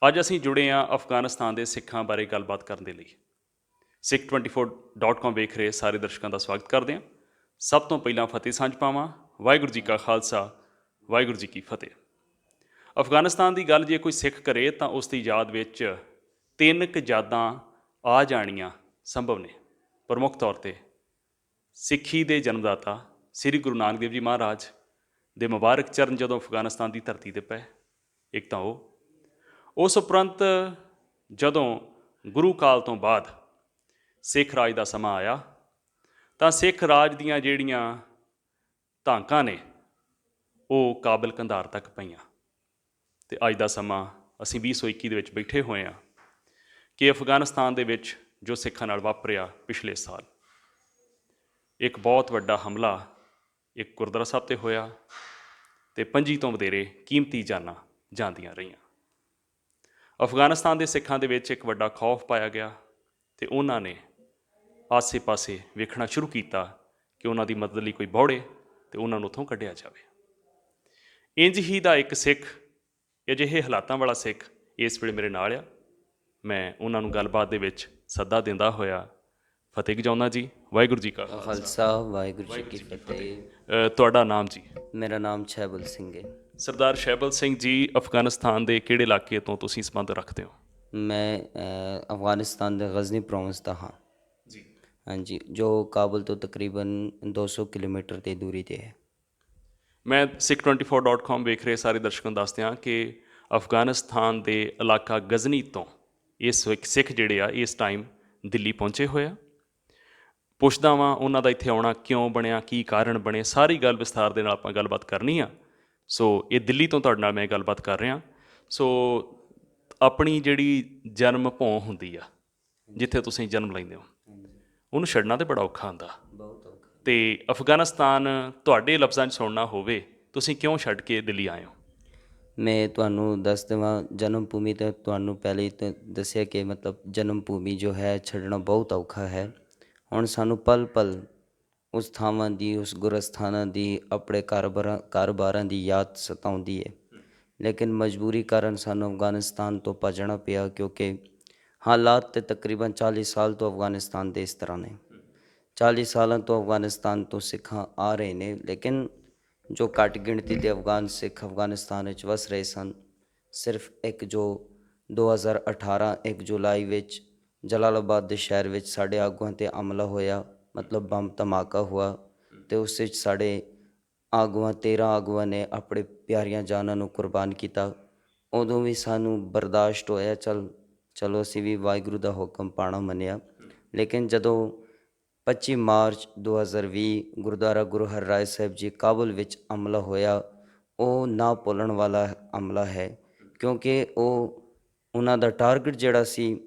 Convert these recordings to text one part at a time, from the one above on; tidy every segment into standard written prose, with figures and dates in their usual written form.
ਅੱਜ ਅਸੀਂ ਜੁੜੇ ਹਾਂ ਅਫਗਾਨਿਸਤਾਨ ਦੇ ਸਿੱਖਾਂ ਬਾਰੇ ਗੱਲਬਾਤ ਕਰਨ ਦੇ ਲਈ। Sikh24.com ਵੇਖ ਰਹੇ ਸਾਰੇ ਦਰਸ਼ਕਾਂ ਦਾ ਸਵਾਗਤ ਕਰਦੇ ਹਾਂ। ਸਭ ਤੋਂ ਪਹਿਲਾਂ ਫਤਿਹ ਸਾਂਝ ਪਾਵਾਂ। ਵਾਹਿਗੁਰੂ ਜੀ ਕਾ ਖਾਲਸਾ, ਵਾਹਿਗੁਰੂ ਜੀ ਕੀ ਫਤਿਹ। ਅਫਗਾਨਿਸਤਾਨ ਦੀ ਗੱਲ ਜੇ ਕੋਈ ਸਿੱਖ ਕਰੇ ਤਾਂ ਉਸ ਦੀ ਯਾਦ ਵਿੱਚ 3 ਕੁ ਯਾਦਾਂ ਆ ਜਾਣੀਆਂ ਸੰਭਵ ਨੇ। ਪ੍ਰਮੁੱਖ ਤੌਰ 'ਤੇ ਸਿੱਖੀ ਦੇ ਜਨਮਦਾਤਾ ਸ੍ਰੀ ਗੁਰੂ ਨਾਨਕ ਦੇਵ ਜੀ ਮਹਾਰਾਜ ਦੇ ਮੁਬਾਰਕ ਚਰਨ ਜਦੋਂ ਅਫਗਾਨਿਸਤਾਨ ਦੀ ਧਰਤੀ 'ਤੇ ਪਏ, ਇੱਕ ਤਾਂ ਉਸ ਉਪਰੰਤ ਜਦੋਂ ਗੁਰੂ ਕਾਲ ਤੋਂ ਬਾਅਦ ਸਿੱਖ ਰਾਜ ਦਾ ਸਮਾਂ ਆਇਆ ਤਾਂ ਸਿੱਖ ਰਾਜ ਦੀਆਂ ਜਿਹੜੀਆਂ ਧਾਕਾਂ ਨੇ ਉਹ ਕਾਬਲ ਕੰਧਾਰ ਤੱਕ ਪਈਆਂ। ਅਤੇ ਅੱਜ ਦਾ ਸਮਾਂ ਅਸੀਂ 2021 ਦੇ ਵਿੱਚ ਬੈਠੇ ਹੋਏ ਹਾਂ ਕਿ ਅਫਗਾਨਿਸਤਾਨ ਦੇ ਵਿੱਚ ਜੋ ਸਿੱਖਾਂ ਨਾਲ ਵਾਪਰਿਆ ਪਿਛਲੇ ਸਾਲ, ਇੱਕ ਬਹੁਤ ਵੱਡਾ ਹਮਲਾ ਇੱਕ ਗੁਰਦੁਆਰਾ ਸਾਹਿਬ 'ਤੇ ਹੋਇਆ ਅਤੇ 25 ਤੋਂ ਵਧੇਰੇ ਕੀਮਤੀ ਜਾਨਾਂ ਜਾਂਦੀਆਂ ਰਹੀਆਂ। ਅਫਗਾਨਿਸਤਾਨ ਦੇ ਸਿੱਖਾਂ ਦੇ ਵਿੱਚ ਇੱਕ ਵੱਡਾ ਖੌਫ ਪਾਇਆ ਗਿਆ ਅਤੇ ਉਹਨਾਂ ਨੇ ਆਸੇ ਪਾਸੇ ਵੇਖਣਾ ਸ਼ੁਰੂ ਕੀਤਾ ਕਿ ਉਹਨਾਂ ਦੀ ਮਦਦ ਲਈ ਕੋਈ ਬੌੜੇ ਅਤੇ ਉਹਨਾਂ ਨੂੰ ਉੱਥੋਂ ਕੱਢਿਆ ਜਾਵੇ। ਇੰਝ ਹੀ ਦਾ ਇੱਕ ਸਿੱਖ, ਅਜਿਹੇ ਹਾਲਾਤਾਂ ਵਾਲਾ ਸਿੱਖ ਇਸ ਵੇਲੇ ਮੇਰੇ ਨਾਲ ਆ। ਮੈਂ ਉਹਨਾਂ ਨੂੰ ਗੱਲਬਾਤ ਦੇ ਵਿੱਚ ਸੱਦਾ ਦਿੰਦਾ ਹੋਇਆ ਫਤਿਹ ਗਜਾਉਂਦਾ ਜੀ। ਵਾਹਿਗੁਰੂ ਜੀ ਕਾ ਖਾਲਸਾ, ਵਾਹਿਗੁਰੂ ਜੀ ਕੀ ਫਤਿਹ। ਤੁਹਾਡਾ ਨਾਮ ਜੀ? ਮੇਰਾ ਨਾਮ ਸ਼ਹਿਬਲ ਸਿੰਘ ਹੈ। ਸਰਦਾਰ ਸ਼ਹਿਬਲ ਸਿੰਘ ਜੀ, ਅਫਗਾਨਿਸਤਾਨ ਦੇ ਕਿਹੜੇ ਇਲਾਕੇ ਤੋਂ ਤੁਸੀਂ ਸੰਬੰਧ ਰੱਖਦੇ ਹੋ? ਮੈਂ ਅਫਗਾਨਿਸਤਾਨ ਦੇ ਗਜ਼ਨੀ ਪ੍ਰੋਵਿੰਸ ਦਾ ਹਾਂ ਜੀ। ਹਾਂਜੀ, ਜੋ ਕਾਬਲ ਤੋਂ ਤਕਰੀਬਨ 200 ਕਿਲੋਮੀਟਰ ਦੀ ਦੂਰੀ 'ਤੇ ਹੈ। ਮੈਂ Sikh24.com ਵੇਖ ਰਹੇ ਸਾਰੇ ਦਰਸ਼ਕਾਂ ਨੂੰ ਦੱਸਦੇ ਹਾਂ ਕਿ ਅਫਗਾਨਿਸਤਾਨ ਦੇ ਇਲਾਕਾ ਗਜ਼ਨੀ ਤੋਂ ਇਸ ਸਿੱਖ ਜਿਹੜੇ ਆ ਇਸ ਟਾਈਮ ਦਿੱਲੀ ਪਹੁੰਚੇ ਹੋਏ ਆ। ਪੁੱਛਦਾ ਵਾਂ ਉਹਨਾਂ ਦਾ ਇੱਥੇ ਆਉਣਾ ਕਿਉਂ ਬਣਿਆ, ਕੀ ਕਾਰਨ ਬਣੇ, ਸਾਰੀ ਗੱਲ ਵਿਸਥਾਰ ਦੇ ਨਾਲ ਆਪਾਂ ਗੱਲਬਾਤ ਕਰਨੀ ਆ। ਸੋ ਇਹ ਦਿੱਲੀ ਤੋਂ ਤੁਹਾਡੇ ਨਾਲ ਮੈਂ ਗੱਲਬਾਤ ਕਰ ਰਿਹਾ। ਸੋ ਆਪਣੀ ਜਿਹੜੀ ਜਨਮ ਭੌਂ ਹੁੰਦੀ ਆ, ਜਿੱਥੇ ਤੁਸੀਂ ਜਨਮ ਲੈਂਦੇ ਹੋ, ਉਹਨੂੰ ਛੱਡਣਾ ਤਾਂ ਬੜਾ ਔਖਾ ਹੁੰਦਾ। ਬਹੁਤ ਔਖਾ। ਅਤੇ ਅਫਗਾਨਿਸਤਾਨ ਤੁਹਾਡੇ ਲਫ਼ਜ਼ਾਂ 'ਚ ਸੁਣਨਾ ਹੋਵੇ, ਤੁਸੀਂ ਕਿਉਂ ਛੱਡ ਕੇ ਦਿੱਲੀ ਆਏ ਹੋ? ਮੈਂ ਤੁਹਾਨੂੰ ਦੱਸ ਦੇਵਾਂ, ਜਨਮ ਭੂਮੀ ਤਾਂ ਤੁਹਾਨੂੰ ਪਹਿਲੇ ਹੀ ਤਾਂ ਦੱਸਿਆ ਕਿ ਮਤਲਬ ਜਨਮ ਭੂਮੀ ਜੋ ਹੈ ਛੱਡਣਾ ਬਹੁਤ ਔਖਾ ਹੈ। ਹੁਣ ਸਾਨੂੰ ਪਲ ਪਲ ਉਸ ਥਾਵਾਂ ਦੀ, ਉਸ ਗੁਰਸਥਾਨਾਂ ਦੀ, ਆਪਣੇ ਕਾਰੋਬਾਰਾਂ ਦੀ ਯਾਦ ਸਤਾਉਂਦੀ ਹੈ। ਲੇਕਿਨ ਮਜਬੂਰੀ ਕਾਰਨ ਸਾਨੂੰ ਅਫਗਾਨਿਸਤਾਨ ਤੋਂ ਭੱਜਣਾ ਪਿਆ, ਕਿਉਂਕਿ ਹਾਲਾਤ ਤੇ ਤਕਰੀਬਨ 40 ਸਾਲ ਤੋਂ ਅਫਗਾਨਿਸਤਾਨ ਦੇ ਇਸ ਤਰ੍ਹਾਂ ਨੇ। 40 ਸਾਲਾਂ ਤੋਂ ਅਫਗਾਨਿਸਤਾਨ ਤੋਂ ਸਿੱਖਾਂ ਆ ਰਹੇ ਨੇ, ਲੇਕਿਨ ਜੋ ਘੱਟ ਗਿਣਤੀ ਦੇ ਅਫਗਾਨ ਸਿੱਖ ਅਫਗਾਨਿਸਤਾਨ ਵਿੱਚ ਵਸ ਰਹੇ ਸਨ, ਸਿਰਫ ਇੱਕ ਜੋ 2018 1 ਜੁਲਾਈ ਵਿੱਚ ਜਲਾਲਾਬਾਦ ਦੇ ਸ਼ਹਿਰ ਵਿੱਚ ਸਾਡੇ ਆਗੂਆਂ 'ਤੇ ਹਮਲਾ ਹੋਇਆ, ਮਤਲਬ ਬੰਬ ਧਮਾਕਾ ਹੋਇਆ, ਅਤੇ ਉਸ ਵਿੱਚ ਸਾਡੇ 13 ਆਗੂਆਂ ਨੇ ਆਪਣੇ ਪਿਆਰੀਆਂ ਜਾਨਾਂ ਨੂੰ ਕੁਰਬਾਨ ਕੀਤਾ। ਉਦੋਂ ਵੀ ਸਾਨੂੰ ਬਰਦਾਸ਼ਤ ਹੋਇਆ, ਚਲੋ ਅਸੀਂ ਵੀ ਵਾਹਿਗੁਰੂ ਦਾ ਹੁਕਮ ਪਾਣਾ ਮੰਨਿਆ। ਲੇਕਿਨ ਜਦੋਂ 25 ਮਾਰਚ 2020 ਗੁਰਦੁਆਰਾ ਗੁਰੂ ਹਰਰਾਏ ਸਾਹਿਬ ਜੀ ਕਾਬੁਲ ਵਿੱਚ ਹਮਲਾ ਹੋਇਆ, ਉਹ ਨਾ ਭੁੱਲਣ ਵਾਲਾ ਹਮਲਾ ਹੈ, ਕਿਉਂਕਿ ਉਹਨਾਂ ਦਾ ਟਾਰਗੇਟ ਜਿਹੜਾ ਸੀ,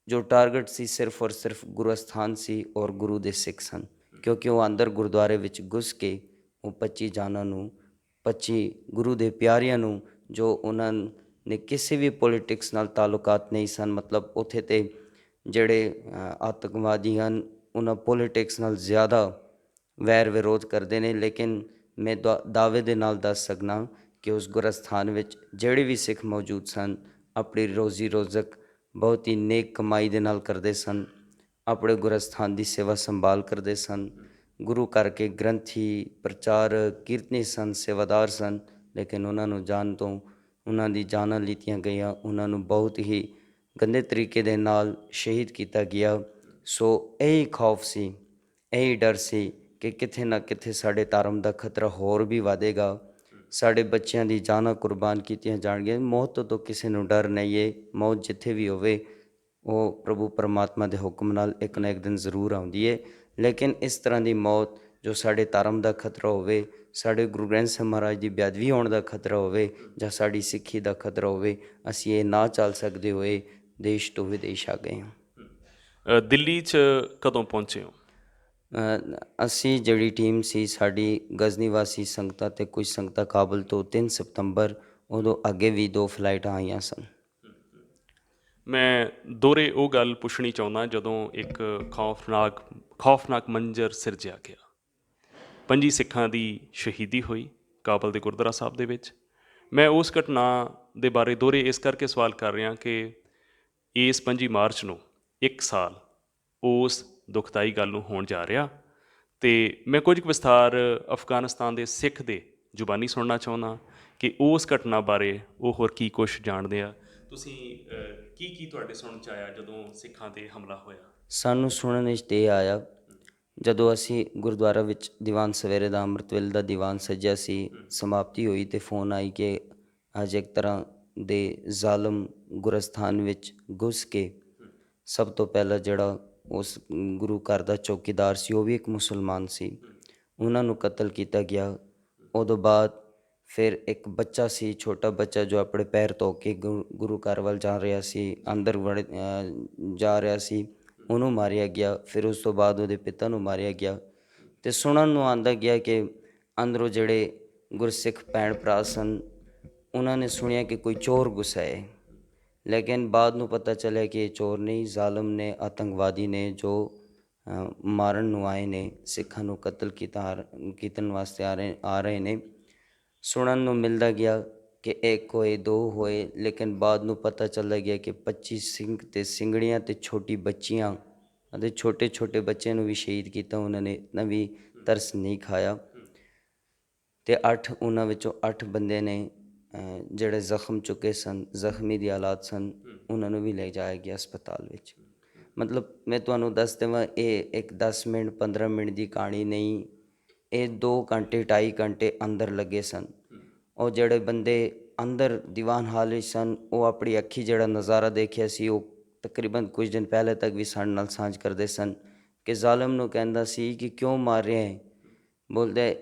ਜੋ ਟਾਰਗੇਟ ਸੀ ਸਿਰਫ ਔਰ ਸਿਰਫ ਗੁਰੂ ਅਸਥਾਨ ਸੀ ਔਰ ਗੁਰੂ ਦੇ ਸਿੱਖ ਸਨ, ਕਿਉਂਕਿ ਉਹ ਅੰਦਰ ਗੁਰਦੁਆਰੇ ਵਿੱਚ ਘੁਸ ਕੇ ਉਹ 25 ਜਾਨਾਂ ਨੂੰ, 25 ਗੁਰੂ ਦੇ ਪਿਆਰਿਆਂ ਨੂੰ, ਜੋ ਉਹਨਾਂ ਨੇ ਕਿਸੇ ਵੀ ਪੋਲੀਟਿਕਸ ਨਾਲ ਤਾਲੁਕਾਤ ਨਹੀਂ ਸਨ, ਮਤਲਬ ਉੱਥੇ ਤੇ ਜਿਹੜੇ ਆਤੰਕਵਾਦੀ ਹਨ ਉਹਨਾਂ ਪੋਲੀਟਿਕਸ ਨਾਲ ਜ਼ਿਆਦਾ ਵੈਰ ਵਿਰੋਧ ਕਰਦੇ ਨੇ। ਲੇਕਿਨ ਮੈਂ ਦਾਅਵੇ ਦੇ ਨਾਲ ਦੱਸ ਸਕਦਾ ਕਿ ਉਸ ਗੁਰਸਥਾਨ ਵਿੱਚ ਜਿਹੜੇ ਵੀ ਸਿੱਖ ਮੌਜੂਦ ਸਨ, ਆਪਣੀ ਰੋਜ਼ੀ ਰੋਜ਼ਕ ਬਹੁਤ ਹੀ ਨੇਕ ਕਮਾਈ ਦੇ ਨਾਲ ਕਰਦੇ ਸਨ, ਆਪਣੇ ਗੁਰਸਥਾਨ ਦੀ ਸੇਵਾ ਸੰਭਾਲ ਕਰਦੇ ਸਨ। ਗੁਰੂ ਕਰਕੇ ਗ੍ਰੰਥੀ, ਪ੍ਰਚਾਰਕ, ਕੀਰਤਨੀ ਸਨ, ਸੇਵਾਦਾਰ ਸਨ, ਲੇਕਿਨ ਉਹਨਾਂ ਨੂੰ ਜਾਣ ਤੋਂ ਉਹਨਾਂ ਦੀ ਜਾਨਾਂ ਲਿੱਤੀਆਂ ਗਈਆਂ, ਉਹਨਾਂ ਨੂੰ ਬਹੁਤ ਹੀ ਗੰਦੇ ਤਰੀਕੇ ਦੇ ਨਾਲ ਸ਼ਹੀਦ ਕੀਤਾ ਗਿਆ। ਸੋ ਇਹੀ ਖੌਫ ਸੀ, ਇਹੀ ਡਰ ਸੀ ਕਿ ਕਿਤੇ ਨਾ ਕਿਤੇ ਸਾਡੇ ਧਰਮ ਦਾ ਖਤਰਾ ਹੋਰ ਵੀ ਵਧੇਗਾ, ਸਾਡੇ ਬੱਚਿਆਂ ਦੀ ਜਾਨਾਂ ਕੁਰਬਾਨ ਕੀਤੀਆਂ ਜਾਣਗੀਆਂ। ਮੌਤ ਤੋਂ ਕਿਸੇ ਨੂੰ ਡਰ ਨਹੀਂ ਹੈ। ਮੌਤ ਜਿੱਥੇ ਵੀ ਹੋਵੇ ਉਹ ਪ੍ਰਭੂ ਪਰਮਾਤਮਾ ਦੇ ਹੁਕਮ ਨਾਲ ਇੱਕ ਨਾ ਇੱਕ ਦਿਨ ਜ਼ਰੂਰ ਆਉਂਦੀ ਹੈ। ਲੇਕਿਨ ਇਸ ਤਰ੍ਹਾਂ ਦੀ ਮੌਤ ਜੋ ਸਾਡੇ ਧਰਮ ਦਾ ਖਤਰਾ ਹੋਵੇ, ਸਾਡੇ ਗੁਰੂ ਗ੍ਰੰਥ ਸਾਹਿਬ ਮਹਾਰਾਜ ਦੀ ਬੇਅਦਬੀ ਹੋਣ ਦਾ ਖਤਰਾ ਹੋਵੇ, ਜਾਂ ਸਾਡੀ ਸਿੱਖੀ ਦਾ ਖਤਰਾ ਹੋਵੇ, ਅਸੀਂ ਇਹ ਨਾ ਚੱਲ ਸਕਦੇ ਹੋਏ ਦੇਸ਼ ਤੋਂ ਵਿਦੇਸ਼ ਆ ਗਏ ਹਾਂ। ਦਿੱਲੀ 'ਚ ਕਦੋਂ ਪਹੁੰਚੇ ਹੋ? ਅਸੀਂ ਜਿਹੜੀ ਟੀਮ ਸੀ ਸਾਡੀ ਗਜ਼ਨੀ ਵਾਸੀ ਸੰਗਤਾਂ ਅਤੇ ਕੁਝ ਸੰਗਤਾਂ ਕਾਬਲ ਤੋਂ 3 ਸਤੰਬਰ, ਉਦੋਂ ਅੱਗੇ ਵੀ 2 ਫਲਾਈਟਾਂ ਆਈਆਂ ਸਨ। ਮੈਂ ਦੋਹਰੇ ਉਹ ਗੱਲ ਪੁੱਛਣੀ ਚਾਹੁੰਦਾ, ਜਦੋਂ ਇੱਕ ਖੌਫਨਾਕ ਮੰਜ਼ਰ ਸਿਰਜਿਆ ਗਿਆ, 25 ਸਿੱਖਾਂ ਦੀ ਸ਼ਹੀਦੀ ਹੋਈ ਕਾਬਲ ਦੇ ਗੁਰਦੁਆਰਾ ਸਾਹਿਬ ਦੇ ਵਿੱਚ। ਮੈਂ ਉਸ ਘਟਨਾ ਦੇ ਬਾਰੇ ਦੋਹਰੇ ਇਸ ਕਰਕੇ ਸਵਾਲ ਕਰ ਰਿਹਾ ਕਿ ਇਸ 25 ਮਾਰਚ ਨੂੰ 1 ਸਾਲ ਉਸ ਦੁਖਦਾਈ ਗੱਲ ਨੂੰ ਹੋਣ ਜਾ ਰਿਹਾ, ਤੇ ਮੈਂ ਕੁਝ ਕੁ ਵਿਸਥਾਰ ਅਫਗਾਨਿਸਤਾਨ ਦੇ ਸਿੱਖ ਦੇ ਜ਼ੁਬਾਨੀ ਸੁਣਨਾ ਚਾਹੁੰਦਾ ਕਿ ਉਸ ਘਟਨਾ ਬਾਰੇ ਉਹ ਹੋਰ ਕੀ ਕੁਛ ਜਾਣਦੇ ਆ। ਤੁਸੀਂ ਕੀ ਕੀ ਤੁਹਾਡੇ ਸੁਣਨ 'ਚ ਆਇਆ ਜਦੋਂ ਸਿੱਖਾਂ 'ਤੇ ਹਮਲਾ ਹੋਇਆ? ਸਾਨੂੰ ਸੁਣਨ ਵਿੱਚ ਇਹ ਆਇਆ, ਜਦੋਂ ਅਸੀਂ ਗੁਰਦੁਆਰਾ ਵਿੱਚ ਦੀਵਾਨ ਸਵੇਰੇ ਦਾ ਅੰਮ੍ਰਿਤ ਵੇਲੇ ਦਾ ਦੀਵਾਨ ਸੱਜਿਆ ਸੀ, ਸਮਾਪਤੀ ਹੋਈ ਤੇ ਫੋਨ ਆਈ ਕਿ ਅੱਜ ਇੱਕ ਤਰ੍ਹਾਂ ਦੇ ਜ਼ਾਲਮ ਗੁਰਸਥਾਨ ਵਿੱਚ ਘੁਸ ਕੇ ਸਭ ਤੋਂ ਪਹਿਲਾਂ ਜਿਹੜਾ ਉਸ ਗੁਰੂ ਘਰ ਦਾ ਚੌਕੀਦਾਰ ਸੀ, ਉਹ ਵੀ ਇੱਕ ਮੁਸਲਮਾਨ ਸੀ, ਉਹਨਾਂ ਨੂੰ ਕਤਲ ਕੀਤਾ ਗਿਆ। ਉਦੋਂ ਬਾਅਦ ਫਿਰ ਇੱਕ ਬੱਚਾ ਸੀ, ਛੋਟਾ ਬੱਚਾ, ਜੋ ਆਪਣੇ ਪੈਰ ਧੋ ਕੇ ਗੁਰੂ ਘਰ ਵੱਲ ਜਾ ਰਿਹਾ ਸੀ, ਅੰਦਰ ਜਾ ਰਿਹਾ ਸੀ, ਉਹਨੂੰ ਮਾਰਿਆ ਗਿਆ। ਫਿਰ ਉਸ ਤੋਂ ਬਾਅਦ ਉਹਦੇ ਪਿਤਾ ਨੂੰ ਮਾਰਿਆ ਗਿਆ। ਅਤੇ ਸੁਣਨ ਨੂੰ ਆਉਂਦਾ ਗਿਆ ਕਿ ਅੰਦਰੋਂ ਜਿਹੜੇ ਗੁਰਸਿੱਖ ਭੈਣ ਭਰਾ ਸਨ, ਉਹਨਾਂ ਨੇ ਸੁਣਿਆ ਕਿ ਕੋਈ ਚੋਰ ਘੁਸਿਆ ਹੈ, ਲੇਕਿਨ ਬਾਅਦ ਨੂੰ ਪਤਾ ਚੱਲਿਆ ਕਿ ਇਹ ਚੋਰ ਨਹੀਂ, ਜ਼ਾਲਮ ਨੇ, ਆਤੰਕਵਾਦੀ ਨੇ, ਜੋ ਮਾਰਨ ਨੂੰ ਆਏ ਨੇ, ਸਿੱਖਾਂ ਨੂੰ ਕਤਲ ਕੀਤਣ ਵਾਸਤੇ ਆ ਰਹੇ ਨੇ। ਸੁਣਨ ਨੂੰ ਮਿਲਦਾ ਗਿਆ ਕਿ ਇੱਕ ਹੋਏ, ਦੋ ਹੋਏ, ਲੇਕਿਨ ਬਾਅਦ ਨੂੰ ਪਤਾ ਚੱਲਦਾ ਗਿਆ ਕਿ 25 ਸਿੰਘ ਅਤੇ ਸਿੰਘਣੀਆਂ ਅਤੇ ਛੋਟੀ ਬੱਚੀਆਂ ਅਤੇ ਛੋਟੇ ਛੋਟੇ ਬੱਚਿਆਂ ਨੂੰ ਵੀ ਸ਼ਹੀਦ ਕੀਤਾ। ਉਹਨਾਂ ਨੇ ਇਤਨਾ ਵੀ ਤਰਸ ਨਹੀਂ ਖਾਇਆ। ਅਤੇ ਉਹਨਾਂ ਵਿੱਚੋਂ 8 ਬੰਦੇ ਨੇ ਜਿਹੜੇ ਜ਼ਖਮ ਚੁੱਕੇ ਸਨ, ਜ਼ਖਮੀ ਦੀ ਹਾਲਾਤ ਸਨ, ਉਹਨਾਂ ਨੂੰ ਵੀ ਲੈ ਜਾਇਆ ਗਿਆ ਹਸਪਤਾਲ ਵਿੱਚ। ਮਤਲਬ ਮੈਂ ਤੁਹਾਨੂੰ ਦੱਸ ਦੇਵਾਂ, ਇਹ ਇੱਕ 10 ਮਿੰਟ 15 ਮਿੰਟ ਦੀ ਕਹਾਣੀ ਨਹੀਂ, ਇਹ 2 ਘੰਟੇ 2.5 ਘੰਟੇ ਅੰਦਰ ਲੱਗੇ ਸਨ। ਉਹ ਜਿਹੜੇ ਬੰਦੇ ਅੰਦਰ ਦੀਵਾਨ ਹਾਲ ਵਿੱਚ ਸਨ, ਉਹ ਆਪਣੀ ਅੱਖੀ ਜਿਹੜਾ ਨਜ਼ਾਰਾ ਦੇਖਿਆ ਸੀ, ਉਹ ਤਕਰੀਬਨ ਕੁਝ ਦਿਨ ਪਹਿਲੇ ਤੱਕ ਵੀ ਸਾਡੇ ਨਾਲ ਸਾਂਝ ਕਰਦੇ ਸਨ ਕਿ ਜ਼ਾਲਮ ਨੂੰ ਕਹਿੰਦਾ ਸੀ ਕਿ ਕਿਉਂ ਮਾਰ ਰਿਹਾ ਹੈ। ਬੋਲਦੇ,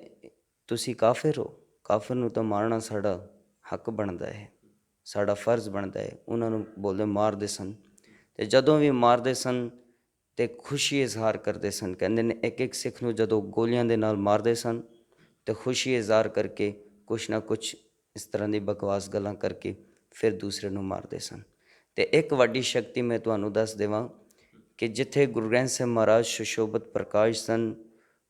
ਤੁਸੀਂ ਕਾਫਿਰ ਹੋ, ਕਾਫਿਰ ਨੂੰ ਤਾਂ ਮਾਰਨਾ ਸਾਡਾ ਹੱਕ ਬਣਦਾ ਹੈ, ਸਾਡਾ ਫਰਜ਼ ਬਣਦਾ ਹੈ। ਉਹਨਾਂ ਨੂੰ ਬੋਲਦੇ ਮਾਰਦੇ ਸਨ, ਅਤੇ ਜਦੋਂ ਵੀ ਮਾਰਦੇ ਸਨ ਅਤੇ ਖੁਸ਼ੀ ਇਜ਼ਹਾਰ ਕਰਦੇ ਸਨ। ਕਹਿੰਦੇ ਨੇ ਇੱਕ ਇੱਕ ਸਿੱਖ ਨੂੰ ਜਦੋਂ ਗੋਲੀਆਂ ਦੇ ਨਾਲ ਮਾਰਦੇ ਸਨ ਅਤੇ ਖੁਸ਼ੀ ਇਜ਼ਹਾਰ ਕਰਕੇ ਕੁਛ ਨਾ ਕੁਛ ਇਸ ਤਰ੍ਹਾਂ ਦੀ ਬਕਵਾਸ ਗੱਲਾਂ ਕਰਕੇ ਫਿਰ ਦੂਸਰੇ ਨੂੰ ਮਾਰਦੇ ਸਨ। ਅਤੇ ਇੱਕ ਵੱਡੀ ਸ਼ਕਤੀ ਮੈਂ ਤੁਹਾਨੂੰ ਦੱਸ ਦੇਵਾਂ ਕਿ ਜਿੱਥੇ ਗੁਰੂ ਗ੍ਰੰਥ ਸਾਹਿਬ ਮਹਾਰਾਜ ਸੁਸ਼ੋਭਿਤ ਪ੍ਰਕਾਸ਼ ਸਨ,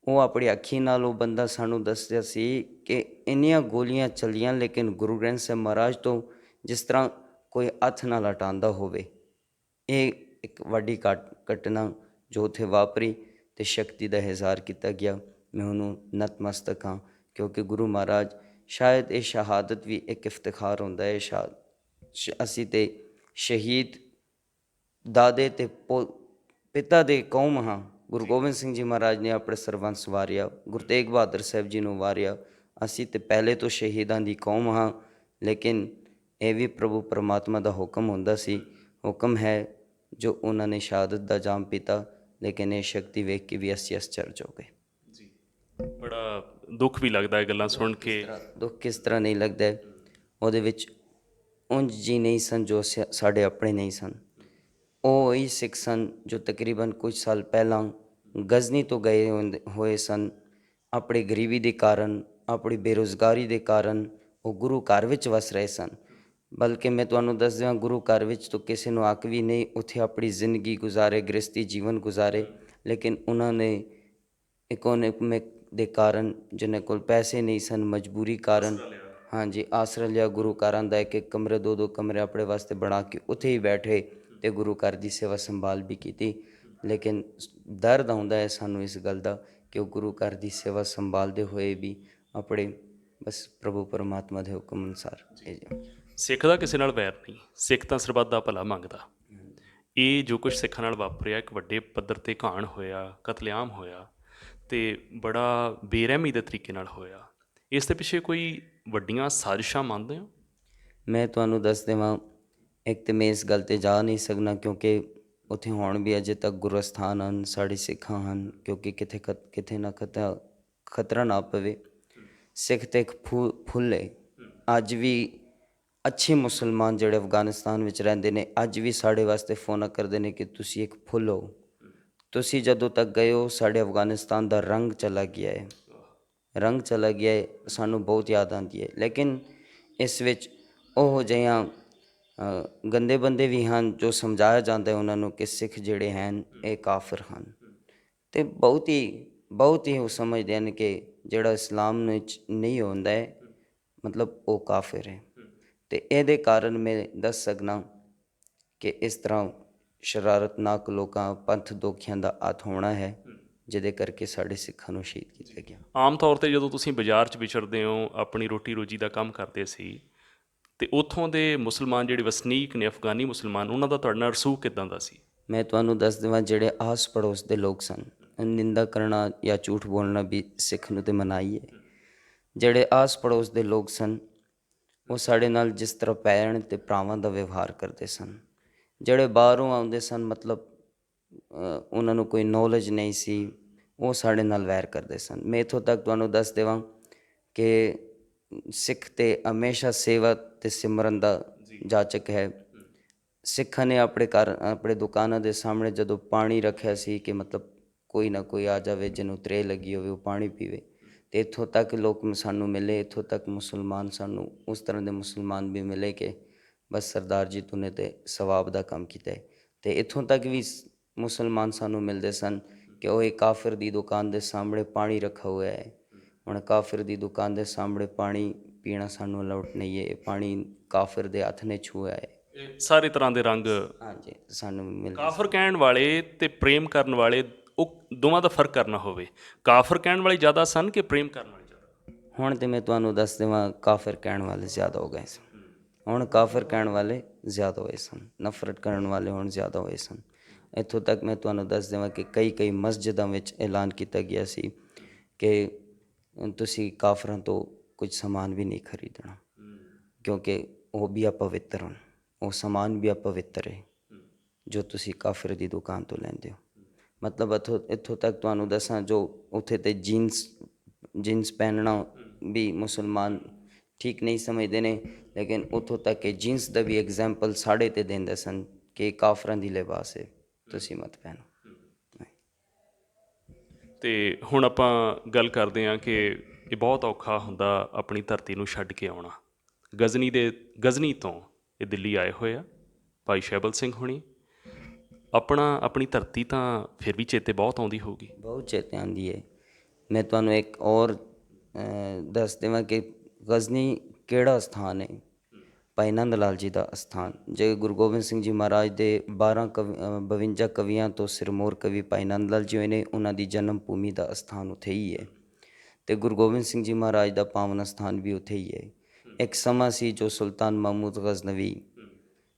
ਉਹ ਆਪਣੀ ਅੱਖੀ ਨਾਲ ਉਹ ਬੰਦਾ ਸਾਨੂੰ ਦੱਸਦਾ ਸੀ ਕਿ ਇੰਨੀਆਂ ਗੋਲੀਆਂ ਚੱਲੀਆਂ, ਲੇਕਿਨ ਗੁਰੂ ਗ੍ਰੰਥ ਸਾਹਿਬ ਮਹਾਰਾਜ ਤੋਂ ਜਿਸ ਤਰ੍ਹਾਂ ਕੋਈ ਹੱਥ ਨਾਲ ਹਟਾਉਂਦਾ ਹੋਵੇ। ਇਹ ਇੱਕ ਵੱਡੀ ਘਟਨਾ ਜੋ ਉੱਥੇ ਵਾਪਰੀ ਅਤੇ ਸ਼ਕਤੀ ਦਾ ਇਜ਼ਹਾਰ ਕੀਤਾ ਗਿਆ। ਮੈਂ ਉਹਨੂੰ ਨਤਮਸਤਕ ਹਾਂ, ਕਿਉਂਕਿ ਗੁਰੂ ਮਹਾਰਾਜ, ਸ਼ਾਇਦ ਇਹ ਸ਼ਹਾਦਤ ਵੀ ਇੱਕ ਇਫਤਿਖਾਰ ਹੁੰਦਾ ਹੈ। ਅਸੀਂ ਤਾਂ ਸ਼ਹੀਦ ਦਾਦੇ ਅਤੇ ਪਿਤਾ ਦੇ ਕੌਮ ਹਾਂ। ਗੁਰੂ ਗੋਬਿੰਦ ਸਿੰਘ ਜੀ ਮਹਾਰਾਜ ਨੇ ਆਪਣੇ ਸਰਬੰਸ ਵਾਰਿਆ, ਗੁਰੂ ਤੇਗ ਬਹਾਦਰ ਸਾਹਿਬ ਜੀ ਨੂੰ ਵਾਰਿਆ। ਅਸੀਂ ਤਾਂ ਪਹਿਲੇ ਤੋਂ ਸ਼ਹੀਦਾਂ ਦੀ ਕੌਮ ਹਾਂ, ਲੇਕਿਨ ਇਹ ਵੀ ਪ੍ਰਭੂ ਪਰਮਾਤਮਾ ਦਾ ਹੁਕਮ ਹੁੰਦਾ ਸੀ, ਹੁਕਮ ਹੈ ਜੋ ਉਹਨਾਂ ਨੇ ਸ਼ਹਾਦਤ ਦਾ ਜਾਮ ਪੀਤਾ। ਲੇਕਿਨ ਇਹ ਸ਼ਕਤੀ ਵੇਖ ਕੇ ਵੀ ਅਸੀਂ ਅਸਚਰਜ ਹੋ ਗਏ। ਜੀ, ਬੜਾ ਦੁੱਖ ਵੀ ਲੱਗਦਾ ਇਹ ਗੱਲਾਂ ਸੁਣ ਕੇ। ਦੁੱਖ ਕਿਸ ਤਰ੍ਹਾਂ ਨਹੀਂ ਲੱਗਦਾ, ਉਹਦੇ ਵਿੱਚ ਉਂਝ ਜੀ ਨਹੀਂ ਸਨ ਜੋ ਸਾਡੇ ਆਪਣੇ ਨਹੀਂ ਸਨ। ਉਹ ਹੀ ਸਿੱਖ ਸਨ ਜੋ ਤਕਰੀਬਨ ਕੁਝ ਸਾਲ ਪਹਿਲਾਂ ਗਜ਼ਨੀ ਤੋਂ ਗਏ ਹੋਏ ਸਨ। ਆਪਣੀ ਗਰੀਬੀ ਦੇ ਕਾਰਨ, ਆਪਣੀ ਬੇਰੁਜ਼ਗਾਰੀ ਦੇ ਕਾਰਨ ਉਹ ਗੁਰੂ ਘਰ ਵਿੱਚ ਵਸ ਰਹੇ ਸਨ। ਬਲਕਿ ਮੈਂ ਤੁਹਾਨੂੰ ਦੱਸ ਦਿਆਂ, ਗੁਰੂ ਘਰ ਵਿੱਚ ਤਾਂ ਕਿਸੇ ਨੂੰ ਹੱਕ ਵੀ ਨਹੀਂ, ਉੱਥੇ ਆਪਣੀ ਜ਼ਿੰਦਗੀ ਗੁਜ਼ਾਰੇ, ਗ੍ਰਸਤੀ ਜੀਵਨ ਗੁਜ਼ਾਰੇ। ਲੇਕਿਨ ਉਹਨਾਂ ਨੇ ਇਕੋਨੋਮਿਕ ਦੇ ਕਾਰਨ, ਜਿਹਨਾਂ ਕੋਲ ਪੈਸੇ ਨਹੀਂ ਸਨ, ਮਜਬੂਰੀ ਕਾਰਨ, ਹਾਂਜੀ, ਆਸਰਾ ਲਿਆ। ਗੁਰੂ ਘਰਾਂ ਦਾ ਇੱਕ ਇੱਕ ਕਮਰੇ, 2-2 ਕਮਰੇ ਆਪਣੇ ਵਾਸਤੇ ਬਣਾ ਕੇ ਉੱਥੇ ਹੀ ਬੈਠੇ ਅਤੇ ਗੁਰੂ ਘਰ ਦੀ ਸੇਵਾ ਸੰਭਾਲ ਵੀ ਕੀਤੀ। ਲੇਕਿਨ ਦਰਦ ਆਉਂਦਾ ਹੈ ਸਾਨੂੰ ਇਸ ਗੱਲ ਦਾ ਕਿ ਉਹ ਗੁਰੂ ਘਰ ਦੀ ਸੇਵਾ ਸੰਭਾਲਦੇ ਹੋਏ ਵੀ ਆਪਣੇ ਬਸ ਪ੍ਰਭੂ ਪਰਮਾਤਮਾ ਦੇ ਹੁਕਮ ਅਨੁਸਾਰ। ਸਿੱਖ ਦਾ ਕਿਸੇ ਨਾਲ ਵੈਰ ਨਹੀਂ, ਸਿੱਖ ਤਾਂ ਸਰਬੱਤ ਦਾ ਭਲਾ ਮੰਗਦਾ। ਇਹ ਜੋ ਕੁਛ ਸਿੱਖਾਂ ਨਾਲ ਵਾਪਰਿਆ, ਇੱਕ ਵੱਡੇ ਪੱਧਰ 'ਤੇ ਘਾਣ ਹੋਇਆ, ਕਤਲੇਆਮ ਹੋਇਆ, ਅਤੇ ਬੜਾ ਬੇਰਹਿਮੀ ਦੇ ਤਰੀਕੇ ਨਾਲ ਹੋਇਆ। ਇਸ ਦੇ ਪਿੱਛੇ ਕੋਈ ਵੱਡੀਆਂ ਸਾਜ਼ਿਸ਼ਾਂ ਮੰਨਦੇ ਹੋ? ਮੈਂ ਤੁਹਾਨੂੰ ਦੱਸ ਦੇਵਾਂ, ਇੱਕ ਤਾਂ ਮੈਂ ਇਸ ਗੱਲ 'ਤੇ ਜਾ ਨਹੀਂ ਸਕਦਾ ਕਿਉਂਕਿ ਉੱਥੇ ਹੁਣ ਵੀ ਅਜੇ ਤੱਕ ਗੁਰੂ ਅਸਥਾਨ ਹਨ, ਸਾਡੇ ਸਿੱਖਾਂ ਹਨ, ਕਿਉਂਕਿ ਕਿਤੇ ਨਾ ਖਤਰਾ ਨਾ ਪਵੇ। ਸਿੱਖ ਤਾਂ ਇੱਕ ਫੁੱਲ ਹੈ। ਅੱਜ ਵੀ ਅੱਛੇ ਮੁਸਲਮਾਨ ਜਿਹੜੇ ਅਫਗਾਨਿਸਤਾਨ ਵਿੱਚ ਰਹਿੰਦੇ ਨੇ, ਅੱਜ ਵੀ ਸਾਡੇ ਵਾਸਤੇ ਫੋਨ ਕਰਦੇ ਨੇ ਕਿ ਤੁਸੀਂ ਇੱਕ ਫੁੱਲ ਹੋ। ਤੁਸੀਂ ਜਦੋਂ ਤੱਕ ਗਏ ਹੋ, ਸਾਡੇ ਅਫਗਾਨਿਸਤਾਨ ਦਾ ਰੰਗ ਚਲਾ ਗਿਆ ਹੈ, ਰੰਗ ਚਲਾ ਗਿਆ ਹੈ, ਸਾਨੂੰ ਬਹੁਤ ਯਾਦ ਆਉਂਦੀ ਹੈ। ਲੇਕਿਨ ਇਸ ਵਿੱਚ ਉਹ ਜਿਹੀਆਂ ਗੰਦੇ ਬੰਦੇ ਵੀ ਹਨ ਜੋ ਸਮਝਾਇਆ ਜਾਂਦਾ ਹੈ ਉਹਨਾਂ ਨੂੰ ਕਿ ਸਿੱਖ ਜਿਹੜੇ ਹਨ ਇਹ ਕਾਫਰ ਹਨ, ਅਤੇ ਬਹੁਤ ਹੀ ਉਹ ਸਮਝਦੇ ਹਨ ਕਿ ਜਿਹੜਾ ਇਸਲਾਮ ਵਿੱਚ ਨਹੀਂ ਹੁੰਦਾ ਹੈ, ਮਤਲਬ ਉਹ ਕਾਫਿਰ ਹੈ। ਤੇ ਇਹਦੇ ਕਾਰਨ ਮੈਂ ਦੱਸ ਸਕਦਾ ਕਿ ਇਸ ਤਰ੍ਹਾਂ ਸ਼ਰਾਰਤਨਾਕ ਲੋਕਾਂ ਪੰਥ ਦੋਖੀਆਂ ਦਾ ਅੱਤ ਹੋਣਾ ਹੈ, ਜਿਹਦੇ ਕਰਕੇ ਸਾਡੇ ਸਿੱਖਾਂ ਨੂੰ ਸ਼ਹੀਦ ਕੀਤਾ ਗਿਆ। ਆਮ ਤੌਰ 'ਤੇ ਜਦੋਂ ਤੁਸੀਂ ਬਾਜ਼ਾਰ 'ਚ ਵਿਚਰਦੇ ਹੋ, ਆਪਣੀ ਰੋਟੀ ਰੋਜੀ ਦਾ ਕੰਮ ਕਰਦੇ ਸੀ, ਤੇ ਉੱਥੋਂ ਦੇ ਮੁਸਲਮਾਨ ਜਿਹੜੇ ਵਸਨੀਕ ਨੇ, ਅਫਗਾਨੀ ਮੁਸਲਮਾਨ, ਉਹਨਾਂ ਦਾ ਤੁਹਾਡੇ ਨਾਲ ਰਸੂਖ ਕਿੱਦਾਂ ਦਾ ਸੀ? ਮੈਂ ਤੁਹਾਨੂੰ ਦੱਸ ਦੇਵਾਂ, ਜਿਹੜੇ ਆਸ ਪੜੋਸ ਦੇ ਲੋਕ ਸਨ, ਨਿੰਦਾ ਕਰਨਾ ਜਾਂ ਝੂਠ ਬੋਲਣਾ ਵੀ ਸਿੱਖ ਨੂੰ ਤੇ ਮਨਾਹੀ ਹੈ। ਜਿਹੜੇ ਆਸ ਪੜੋਸ ਦੇ ਲੋਕ ਸਨ, ਉਹ ਸਾਡੇ ਨਾਲ ਜਿਸ ਤਰ੍ਹਾਂ ਭੈਣ ਤੇ ਭਰਾਵਾਂ ਦਾ ਵਿਵਹਾਰ ਕਰਦੇ ਸਨ। ਜਿਹੜੇ ਬਾਹਰੋਂ ਆਉਂਦੇ ਸਨ, ਮਤਲਬ ਉਹਨਾਂ ਨੂੰ ਕੋਈ ਨੌਲੇਜ ਨਹੀਂ ਸੀ, ਉਹ ਸਾਡੇ ਨਾਲ ਵੈਰ ਕਰਦੇ ਸਨ। ਮੈਂ ਇੱਥੋਂ ਤੱਕ ਤੁਹਾਨੂੰ ਦੱਸ ਦੇਵਾਂ ਕਿ ਸਿੱਖ ਤੇ ਹਮੇਸ਼ਾ ਸੇਵਾ ਤੇ ਸਿਮਰਨ ਦਾ ਜਾਚਕ ਹੈ। ਸਿੱਖਾਂ ਨੇ ਆਪਣੇ ਘਰ, ਆਪਣੇ ਦੁਕਾਨਾਂ ਦੇ ਸਾਹਮਣੇ ਜਦੋਂ ਪਾਣੀ ਰੱਖਿਆ ਸੀ ਕਿ ਮਤਲਬ ਕੋਈ ਨਾ ਕੋਈ ਆ ਜਾਵੇ ਜਿਹਨੂੰ ਤ੍ਰੇਹ ਲੱਗੀ ਹੋਵੇ, ਉਹ ਪਾਣੀ ਪੀਵੇ। ਅਤੇ ਇੱਥੋਂ ਤੱਕ ਲੋਕ ਸਾਨੂੰ ਮਿਲੇ, ਇੱਥੋਂ ਤੱਕ ਮੁਸਲਮਾਨ ਸਾਨੂੰ ਉਸ ਤਰ੍ਹਾਂ ਦੇ ਮੁਸਲਮਾਨ ਵੀ ਮਿਲੇ ਕਿ ਬਸ ਸਰਦਾਰ ਜੀ ਤੂਨੇ ਤੇ ਸਵਾਬ ਦਾ ਕੰਮ ਕੀਤਾ ਹੈ। ਅਤੇ ਇੱਥੋਂ ਤੱਕ ਵੀ ਮੁਸਲਮਾਨ ਸਾਨੂੰ ਮਿਲਦੇ ਸਨ ਕਿ ਉਹ ਇੱਕ ਕਾਫਿਰ ਦੀ ਦੁਕਾਨ ਦੇ ਸਾਹਮਣੇ ਪਾਣੀ ਰੱਖਾ ਹੋਇਆ ਹੈ, ਹੁਣ ਕਾਫਿਰ ਦੀ ਦੁਕਾਨ ਦੇ ਸਾਹਮਣੇ ਪਾਣੀ ਪੀਣਾ ਸਾਨੂੰ ਅਲਾਉਡ ਨਹੀਂ ਹੈ, ਇਹ ਪਾਣੀ ਕਾਫਿਰ ਦੇ ਹੱਥ ਨੇ ਛੂਆ ਹੈ। ਇਹ ਸਾਰੇ ਤਰ੍ਹਾਂ ਦੇ ਰੰਗ। ਹਾਂਜੀ, ਸਾਨੂੰ ਮਿਲਦੇ। ਕਾਫਰ ਕਹਿਣ ਵਾਲੇ ਤੇ ਪ੍ਰੇਮ ਕਰਨ ਵਾਲੇ, ਉਹ ਦੋਵਾਂ ਦਾ ਫਰਕ ਕਰਨਾ ਹੋਵੇ, ਕਾਫਰ ਕਹਿਣ ਵਾਲੇ ਜ਼ਿਆਦਾ ਸਨ ਕਿ ਪ੍ਰੇਮ ਕਰਨ ਵਾਲੇ ਜ਼ਿਆਦਾ? ਹੁਣ ਤੇ ਮੈਂ ਤੁਹਾਨੂੰ ਦੱਸ ਦੇਵਾਂ, ਕਾਫਿਰ ਕਹਿਣ ਵਾਲੇ ਜ਼ਿਆਦਾ ਹੋ ਗਏ ਸਨ। ਹੁਣ ਕਾਫਿਰ ਕਹਿਣ ਵਾਲੇ ਜ਼ਿਆਦਾ ਹੋਏ ਸਨ, ਨਫ਼ਰਤ ਕਰਨ ਵਾਲੇ ਹੁਣ ਜ਼ਿਆਦਾ ਹੋਏ ਸਨ। ਇੱਥੋਂ ਤੱਕ ਮੈਂ ਤੁਹਾਨੂੰ ਦੱਸ ਦੇਵਾਂ ਕਿ ਕਈ ਮਸਜਿਦਾਂ ਵਿੱਚ ਐਲਾਨ ਕੀਤਾ ਗਿਆ ਸੀ ਕਿ ਤੁਸੀਂ ਕਾਫਰਾਂ ਤੋਂ ਕੁਝ ਸਮਾਨ ਵੀ ਨਹੀਂ ਖਰੀਦਣਾ, ਕਿਉਂਕਿ ਉਹ ਵੀ ਅਪਵਿੱਤਰ ਹਨ, ਉਹ ਸਮਾਨ ਵੀ ਅਪਵਿੱਤਰ ਹੈ ਜੋ ਤੁਸੀਂ ਕਾਫਰ ਦੀ ਦੁਕਾਨ ਤੋਂ ਲੈਂਦੇ ਹੋ। ਮਤਲਬ ਇੱਥੋਂ ਤੱਕ ਤੁਹਾਨੂੰ ਦੱਸਾਂ, ਜੋ ਉੱਥੇ ਤੇ ਜੀਨਸ ਪਹਿਨਣਾ ਵੀ ਮੁਸਲਮਾਨ ਠੀਕ ਨਹੀਂ ਸਮਝਦੇ ਨੇ, ਲੇਕਿਨ ਉੱਥੋਂ ਤੱਕ ਕਿ ਜੀਨਸ ਦਾ ਵੀ ਐਗਜ਼ਾਮਪਲ ਸਾਡੇ 'ਤੇ ਦਿੰਦੇ ਸਨ ਕਿ ਕਾਫਰਾਂ ਦੀ ਲਿਬਾਸ ਹੈ, ਤੁਸੀਂ ਮਤ ਪਹਿਨੋ। ਤੇ ਹੁਣ ਆਪਾਂ ਗੱਲ ਕਰਦੇ ਹਾਂ ਕਿ ਇਹ ਬਹੁਤ ਔਖਾ ਹੁੰਦਾ ਆਪਣੀ ਧਰਤੀ ਨੂੰ ਛੱਡ ਕੇ ਆਉਣਾ। ਗਜ਼ਨੀ ਤੋਂ ਇਹ ਦਿੱਲੀ ਆਏ ਹੋਏ ਆ ਭਾਈ ਸ਼ੈਬਲ ਸਿੰਘ ਹੁਣੀ। ਆਪਣੀ ਧਰਤੀ ਤਾਂ ਫਿਰ ਵੀ ਚੇਤੇ ਬਹੁਤ ਆਉਂਦੀ ਹੋਊਗੀ। ਬਹੁਤ ਚੇਤੇ ਆਉਂਦੀ ਹੈ। ਮੈਂ ਤੁਹਾਨੂੰ ਇੱਕ ਔਰ ਦੱਸ ਦੇਵਾਂ ਕਿ ਗਜ਼ਨੀ ਕਿਹੜਾ ਸਥਾਨ ਹੈ? ਭਾਈ ਨੰਦ ਲਾਲ ਜੀ ਦਾ ਅਸਥਾਨ। ਜੇ ਗੁਰੂ ਗੋਬਿੰਦ ਸਿੰਘ ਜੀ ਮਹਾਰਾਜ ਦੇ 52 ਕਵੀਆਂ ਤੋਂ ਸਿਰਮੌਰ ਕਵੀ ਭਾਈ ਨੰਦ ਲਾਲ ਜੀ ਹੋਏ ਨੇ, ਉਹਨਾਂ ਦੀ ਜਨਮ ਭੂਮੀ ਦਾ ਅਸਥਾਨ ਉੱਥੇ ਹੀ ਹੈ। ਅਤੇ ਗੁਰੂ ਗੋਬਿੰਦ ਸਿੰਘ ਜੀ ਮਹਾਰਾਜ ਦਾ ਪਾਵਨ ਅਸਥਾਨ ਵੀ ਉੱਥੇ ਹੀ ਹੈ। ਇੱਕ ਸਮਾਂ ਸੀ ਜੋ ਸੁਲਤਾਨ ਮਹਿਮੂਦ ਗਜ਼ਨਵੀ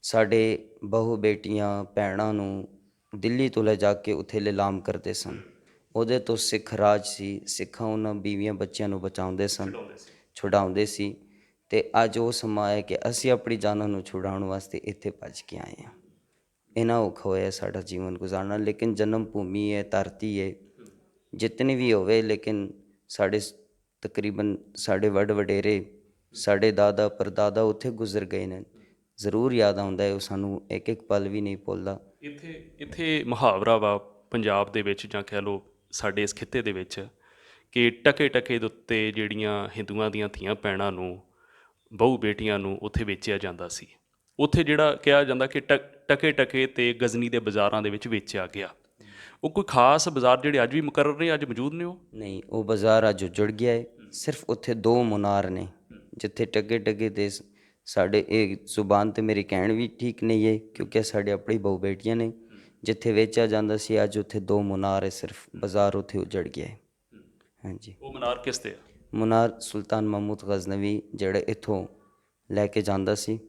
ਸਾਡੇ ਬਹੂ ਬੇਟੀਆਂ ਭੈਣਾਂ ਨੂੰ ਦਿੱਲੀ ਤੋਂ ਲੈ ਜਾ ਕੇ ਉੱਥੇ ਲਿਲਾਮ ਕਰਦੇ ਸਨ। ਉਹਦੇ ਤੋਂ ਸਿੱਖ ਰਾਜ ਸੀ, ਸਿੱਖਾਂ ਉਹਨਾਂ ਬੀਵੀਆਂ ਬੱਚਿਆਂ ਨੂੰ ਬਚਾਉਂਦੇ ਸਨ, ਛੁਡਾਉਂਦੇ ਸੀ। ਅਤੇ ਅੱਜ ਉਹ ਸਮਾਂ ਹੈ ਕਿ ਅਸੀਂ ਆਪਣੀ ਜਾਨਾਂ ਨੂੰ ਛੁਡਾਉਣ ਵਾਸਤੇ ਇੱਥੇ ਭੱਜ ਕੇ ਆਏ ਹਾਂ। ਇੰਨਾ ਔਖਾ ਹੋਇਆ ਸਾਡਾ ਜੀਵਨ ਗੁਜ਼ਾਰਨਾ, ਲੇਕਿਨ ਜਨਮ ਭੂਮੀ ਹੈ, ਧਰਤੀ ਹੈ, ਜਿਤਨੀ ਵੀ ਹੋਵੇ, ਲੇਕਿਨ ਸਾਡੇ ਤਕਰੀਬਨ ਸਾਡੇ ਵੱਡ ਵਡੇਰੇ, ਸਾਡੇ ਦਾਦਾ ਪਰਦਾਦਾ ਉੱਥੇ ਗੁਜ਼ਰ ਗਏ ਨੇ। ਜ਼ਰੂਰ ਯਾਦ ਆਉਂਦਾ ਹੈ, ਉਹ ਸਾਨੂੰ ਇੱਕ ਪਲ ਵੀ ਨਹੀਂ ਭੁੱਲਦਾ। ਇੱਥੇ ਮੁਹਾਵਰਾ ਵਾ ਪੰਜਾਬ ਦੇ ਵਿੱਚ, ਜਾਂ ਕਹਿ ਲਓ ਸਾਡੇ ਇਸ ਖਿੱਤੇ ਦੇ ਵਿੱਚ, ਕਿ ਟਕੇ ਦੇ ਉੱਤੇ ਜਿਹੜੀਆਂ ਹਿੰਦੂਆਂ ਦੀਆਂ ਧੀਆਂ ਭੈਣਾਂ ਨੂੰ, ਬਹੂ ਬੇਟੀਆਂ ਨੂੰ ਉੱਥੇ ਵੇਚਿਆ ਜਾਂਦਾ ਸੀ। ਉੱਥੇ ਜਿਹੜਾ ਕਿਹਾ ਜਾਂਦਾ ਕਿ ਟਕੇ ਤੇ ਗਜ਼ਨੀ ਦੇ ਬਾਜ਼ਾਰਾਂ ਦੇ ਵਿੱਚ ਵੇਚਿਆ ਗਿਆ। ਉਹ ਕੋਈ ਖਾਸ ਬਾਜ਼ਾਰ ਜਿਹੜੇ ਅੱਜ ਵੀ ਮੁਕਰਰ ਨੇ, ਅੱਜ ਮੌਜੂਦ ਨੇ? ਉਹ ਨਹੀਂ, ਉਹ ਬਾਜ਼ਾਰ ਅੱਜ ਉਜੜ ਗਿਆ ਹੈ। ਸਿਰਫ ਉੱਥੇ 2 ਮੁਨਾਰ ਨੇ ਜਿੱਥੇ ਟਕੇ ਤੇ ਸਾਡੇ, ਇਹ ਜ਼ੁਬਾਨ 'ਤੇ ਮੇਰੀ ਕਹਿਣ ਵੀ ਠੀਕ ਨਹੀਂ ਹੈ ਕਿਉਂਕਿ ਸਾਡੇ ਆਪਣੀ ਬਹੂ ਬੇਟੀਆਂ ਨੇ, ਜਿੱਥੇ ਵੇਚਿਆ ਜਾਂਦਾ ਸੀ ਅੱਜ ਉੱਥੇ 2 ਮੁਨਾਰ ਹੈ। ਸਿਰਫ ਬਾਜ਼ਾਰ ਉੱਥੇ ਉਜੜ ਗਿਆ ਹੈ। ਹਾਂਜੀ। ਉਹ ਮਨਾਰ ਕਿਸ ਤੇ ਆ? ਮੁਨਾਰ ਸੁਲਤਾਨ ਮਹਿਮੂਦ ਗਜ਼ਨਵੀ ਜਿਹੜੇ ਇੱਥੋਂ ਲੈ ਕੇ ਜਾਂਦਾ ਸੀ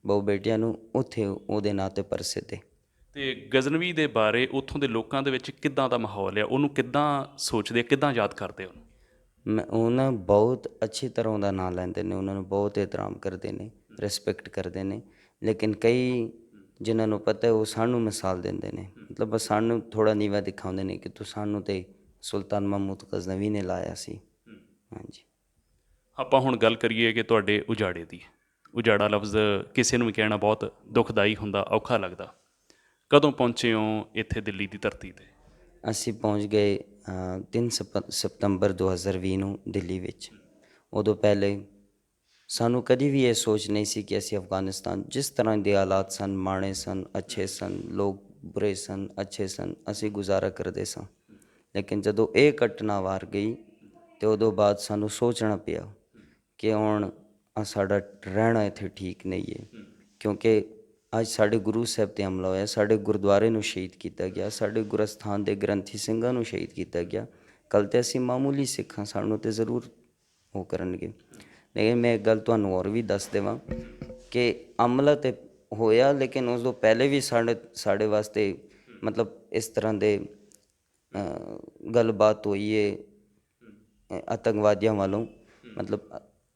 ਬਹੂ ਬੇਟੀਆਂ ਨੂੰ, ਉੱਥੇ ਉਹਦੇ ਨਾਂ 'ਤੇ ਪ੍ਰਸਿੱਧ ਹੈ। ਅਤੇ ਗਜ਼ਨਵੀ ਦੇ ਬਾਰੇ ਉੱਥੋਂ ਦੇ ਲੋਕਾਂ ਦੇ ਵਿੱਚ ਕਿੱਦਾਂ ਦਾ ਮਾਹੌਲ ਆ? ਉਹਨੂੰ ਕਿੱਦਾਂ ਸੋਚਦੇ, ਕਿੱਦਾਂ ਯਾਦ ਕਰਦੇ ਉਹਨੂੰ? ਉਹਨਾਂ ਬਹੁਤ ਅੱਛੀ ਤਰ੍ਹਾਂ ਉਹਦਾ ਨਾਂ ਲੈਂਦੇ ਨੇ, ਉਹਨਾਂ ਨੂੰ ਬਹੁਤ ehਤਰਾਮ ਕਰਦੇ ਨੇ, ਰਿਸਪੈਕਟ ਕਰਦੇ ਨੇ। ਲੇਕਿਨ ਕਈ ਜਿਨ੍ਹਾਂ ਨੂੰ ਪਤਾ ਉਹ ਸਾਨੂੰ ਮਿਸਾਲ ਦਿੰਦੇ ਨੇ, ਮਤਲਬ ਸਾਨੂੰ ਥੋੜ੍ਹਾ ਨੀਵਾਂ ਦਿਖਾਉਂਦੇ ਨੇ ਕਿ ਤੂੰ ਸਾਨੂੰ ਤੇ ਸੁਲਤਾਨ ਮਹਿਮੂਦ ਗਜ਼ਨਵੀ ਨੇ ਲਾਇਆ ਸੀ। ਹਾਂਜੀ। ਆਪਾਂ ਹੁਣ ਗੱਲ ਕਰੀਏ ਕਿ ਤੁਹਾਡੇ ਉਜਾੜੇ ਦੀ। ਉਜਾੜਾ ਲਫ਼ਜ਼ ਕਿਸੇ ਨੂੰ ਵੀ ਕਹਿਣਾ ਬਹੁਤ ਦੁਖਦਾਈ ਹੁੰਦਾ, ਔਖਾ ਲੱਗਦਾ। ਕਦੋਂ ਪਹੁੰਚੇ ਹੋ ਇੱਥੇ ਦਿੱਲੀ ਦੀ ਧਰਤੀ 'ਤੇ? ਅਸੀਂ ਪਹੁੰਚ ਗਏ 3 ਸਤੰਬਰ 2020 ਨੂੰ ਦਿੱਲੀ ਵਿੱਚ। ਉਦੋਂ ਪਹਿਲੇ ਸਾਨੂੰ ਕਦੀ ਵੀ ਇਹ ਸੋਚ ਨਹੀਂ ਸੀ ਕਿ ਅਸੀਂ ਅਫਗਾਨਿਸਤਾਨ, ਜਿਸ ਤਰ੍ਹਾਂ ਦੇ ਹਾਲਾਤ ਸਨ, ਮਾੜੇ ਸਨ, ਅੱਛੇ ਸਨ, ਲੋਕ ਬੁਰੇ ਸਨ, ਅੱਛੇ ਸਨ, ਅਸੀਂ ਗੁਜ਼ਾਰਾ ਕਰਦੇ ਸਾਂ। ਲੇਕਿਨ ਜਦੋਂ ਇਹ ਘਟਨਾ ਵਾਰ ਗਈ ਅਤੇ ਉਦੋਂ ਬਾਅਦ ਸਾਨੂੰ ਸੋਚਣਾ ਪਿਆ ਕਿ ਹੁਣ ਸਾਡਾ ਰਹਿਣਾ ਇੱਥੇ ਠੀਕ ਨਹੀਂ ਹੈ, ਕਿਉਂਕਿ ਅੱਜ ਸਾਡੇ ਗੁਰੂ ਸਾਹਿਬ 'ਤੇ ਹਮਲਾ ਹੋਇਆ, ਸਾਡੇ ਗੁਰਦੁਆਰੇ ਨੂੰ ਸ਼ਹੀਦ ਕੀਤਾ ਗਿਆ, ਸਾਡੇ ਗੁਰਸਥਾਨ ਦੇ ਗ੍ਰੰਥੀ ਸਿੰਘਾਂ ਨੂੰ ਸ਼ਹੀਦ ਕੀਤਾ ਗਿਆ। ਕੱਲ੍ਹ ਤੇ ਅਸੀਂ ਮਾਮੂਲੀ ਸਿੱਖ ਹਾਂ, ਸਾਨੂੰ ਤੇ ਜ਼ਰੂਰ ਉਹ ਕਰਨਗੇ। ਲੇਕਿਨ ਮੈਂ ਇੱਕ ਗੱਲ ਤੁਹਾਨੂੰ ਹੋਰ ਵੀ ਦੱਸ ਦੇਵਾਂ ਕਿ ਹਮਲਾ ਤੇ ਹੋਇਆ, ਲੇਕਿਨ ਉਸ ਤੋਂ ਪਹਿਲੇ ਵੀ ਸਾਡੇ ਵਾਸਤੇ ਮਤਲਬ ਇਸ ਤਰ੍ਹਾਂ ਦੇ ਗੱਲਬਾਤ ਹੋਈ ਹੈ ਆਤੰਕਵਾਦੀਆਂ ਵੱਲੋਂ, ਮਤਲਬ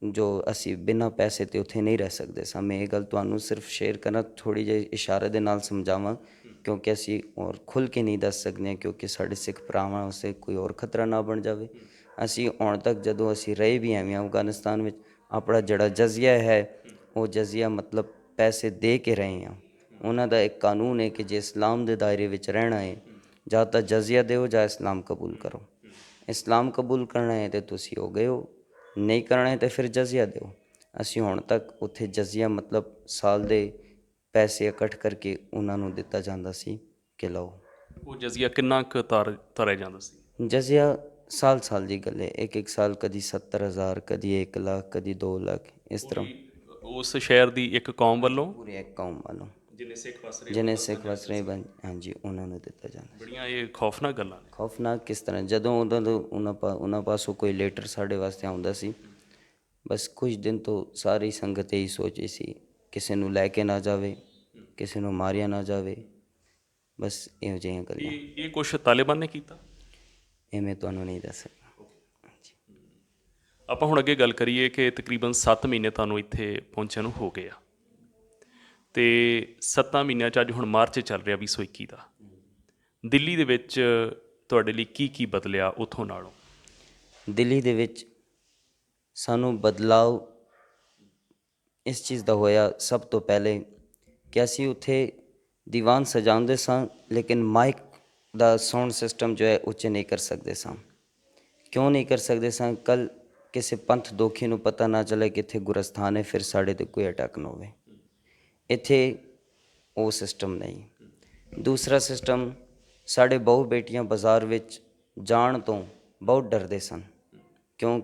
ਜੋ ਅਸੀਂ ਬਿਨਾਂ ਪੈਸੇ ਤੇ ਉੱਥੇ ਨਹੀਂ ਰਹਿ ਸਕਦੇ ਸਾਂ। ਮੈਂ ਇਹ ਗੱਲ ਤੁਹਾਨੂੰ ਸਿਰਫ ਸ਼ੇਅਰ ਕਰਨਾ, ਥੋੜ੍ਹੀ ਜਿਹੀ ਇਸ਼ਾਰੇ ਦੇ ਨਾਲ ਸਮਝਾਵਾਂ, ਕਿਉਂਕਿ ਅਸੀਂ ਹੋਰ ਖੁੱਲ੍ਹ ਕੇ ਨਹੀਂ ਦੱਸ ਸਕਦੇ ਹਾਂ, ਕਿਉਂਕਿ ਸਾਡੇ ਸਿੱਖ ਭਰਾਵਾਂ ਵਾਸਤੇ ਕੋਈ ਹੋਰ ਖਤਰਾ ਨਾ ਬਣ ਜਾਵੇ। ਅਸੀਂ ਹੁਣ ਤੱਕ ਜਦੋਂ ਅਸੀਂ ਰਹੇ ਵੀ ਐਵੇਂ ਅਫਗਾਨਿਸਤਾਨ ਵਿੱਚ, ਆਪਣਾ ਜਿਹੜਾ ਜਜ਼ੀਆ ਹੈ ਉਹ ਜਜ਼ੀਆ ਮਤਲਬ ਪੈਸੇ ਦੇ ਕੇ ਰਹੇ ਹਾਂ। ਉਹਨਾਂ ਦਾ ਇੱਕ ਕਾਨੂੰਨ ਹੈ ਕਿ ਜੇ ਇਸਲਾਮ ਦੇ ਦਾਇਰੇ ਵਿੱਚ ਰਹਿਣਾ ਹੈ, ਜਾਂ ਤਾਂ ਜਜ਼ੀਆ ਦਿਓ ਜਾਂ ਇਸਲਾਮ ਕਬੂਲ ਕਰੋ। ਇਸਲਾਮ ਕਬੂਲ ਕਰਨਾ ਹੈ ਤਾਂ ਤੁਸੀਂ ਹੋ ਗਏ ਹੋ, ਨਹੀਂ ਕਰਨਾ ਹੈ ਤਾਂ ਫਿਰ ਜਜ਼ੀਆ ਦਿਓ। ਅਸੀਂ ਹੁਣ ਤੱਕ ਉੱਥੇ ਜਜ਼ੀਆ ਮਤਲਬ ਸਾਲ ਦੇ ਪੈਸੇ ਇਕੱਠ ਕਰਕੇ ਉਹਨਾਂ ਨੂੰ ਦਿੱਤਾ ਜਾਂਦਾ ਸੀ ਕਿ ਲਓ। ਉਹ ਜਜ਼ੀਆ ਕਿੰਨਾ ਕੁ ਤਾਰਿਆ ਜਾਂਦਾ ਸੀ? ਜਜ਼ੀਆ ਸਾਲ ਦੀ ਗੱਲ ਹੈ, ਇੱਕ ਸਾਲ ਕਦੀ 70,000, ਕਦੀ 1 ਲੱਖ, ਕਦੀ 2 ਲੱਖ, ਇਸ ਤਰ੍ਹਾਂ। ਉਸ ਸ਼ਹਿਰ ਦੀ ਇੱਕ ਕੌਮ ਵੱਲੋਂ, ਪੂਰੇ ਇੱਕ ਕੌਮ ਵੱਲੋਂ, ਜਿੰਨੇ ਸਿੱਖ ਵਸ ਜਿਹਨੇ ਸਿੱਖ ਵਸ ਰਹੇ ਹਾਂਜੀ, ਉਹਨਾਂ ਨੂੰ ਦਿੱਤਾ ਜਾਂਦਾ। ਬੜੀਆਂ ਇਹ ਖੌਫਨਾਕ ਗੱਲਾਂ ਨੇ। ਖੌਫਨਾਕ ਕਿਸ ਤਰ੍ਹਾਂ? ਜਦੋਂ ਉਹਨਾਂ ਪਾਸੋਂ ਕੋਈ ਲੈਟਰ ਸਾਡੇ ਵਾਸਤੇ ਆਉਂਦਾ ਸੀ, ਬਸ ਕੁਝ ਦਿਨ ਤੋਂ ਸਾਰੀ ਸੰਗਤ ਇਹੀ ਸੋਚੀ ਸੀ, ਕਿਸੇ ਨੂੰ ਲੈ ਕੇ ਨਾ ਜਾਵੇ, ਕਿਸੇ ਨੂੰ ਮਾਰਿਆ ਨਾ ਜਾਵੇ, ਬਸ ਇਹੋ ਜਿਹੀਆਂ ਗੱਲਾਂ। ਇਹ ਕੁਛ ਤਾਲਿਬਾਨ ਨੇ ਕੀਤਾ? ਇਹ ਮੈਂ ਤੁਹਾਨੂੰ ਨਹੀਂ ਦੱਸ ਸਕਦਾ। ਆਪਾਂ ਹੁਣ ਅੱਗੇ ਗੱਲ ਕਰੀਏ ਕਿ ਤਕਰੀਬਨ 7 ਮਹੀਨੇ ਤੁਹਾਨੂੰ ਇੱਥੇ ਪਹੁੰਚਿਆਂ ਨੂੰ ਹੋ ਗਏ ਆ, ਅਤੇ 7 ਮਹੀਨਿਆਂ 'ਚ ਅੱਜ ਹੁਣ ਮਾਰਚ ਚੱਲ ਰਿਹਾ 2021 ਦਾ। ਦਿੱਲੀ ਦੇ ਵਿੱਚ ਤੁਹਾਡੇ ਲਈ ਕੀ ਕੀ ਬਦਲਿਆ ਉੱਥੋਂ ਨਾਲੋਂ? ਦਿੱਲੀ ਦੇ ਵਿੱਚ ਸਾਨੂੰ ਬਦਲਾਅ ਇਸ ਚੀਜ਼ ਦਾ ਹੋਇਆ, ਸਭ ਤੋਂ ਪਹਿਲੇ ਕਿ ਅਸੀਂ ਉੱਥੇ ਦੀਵਾਨ ਸਜਾਉਂਦੇ ਸਾਂ, ਲੇਕਿਨ ਮਾਈਕ ਦਾ ਸਾਊਂਡ ਸਿਸਟਮ ਜੋ ਹੈ ਉੱਚੇ ਨਹੀਂ ਕਰ ਸਕਦੇ ਸਾਂ। ਕਿਉਂ ਨਹੀਂ ਕਰ ਸਕਦੇ ਸਾਂ? ਕੱਲ੍ਹ ਕਿਸੇ ਪੰਥ ਦੋਖੀ ਨੂੰ ਪਤਾ ਨਾ ਚੱਲੇ ਕਿ ਇੱਥੇ ਗੁਰਸਥਾਨ ਹੈ, ਫਿਰ ਸਾਡੇ 'ਤੇ ਕੋਈ ਅਟੈਕ ਨਾ ਹੋਵੇ। ਇੱਥੇ ਉਹ ਸਿਸਟਮ ਨਹੀਂ। ਦੂਸਰਾ ਸਿਸਟਮ, ਸਾਡੇ ਬਹੁ ਬੇਟੀਆਂ ਬਾਜ਼ਾਰ ਵਿੱਚ ਜਾਣ ਤੋਂ ਬਹੁਤ ਡਰਦੇ ਸਨ, ਕਿਉਂ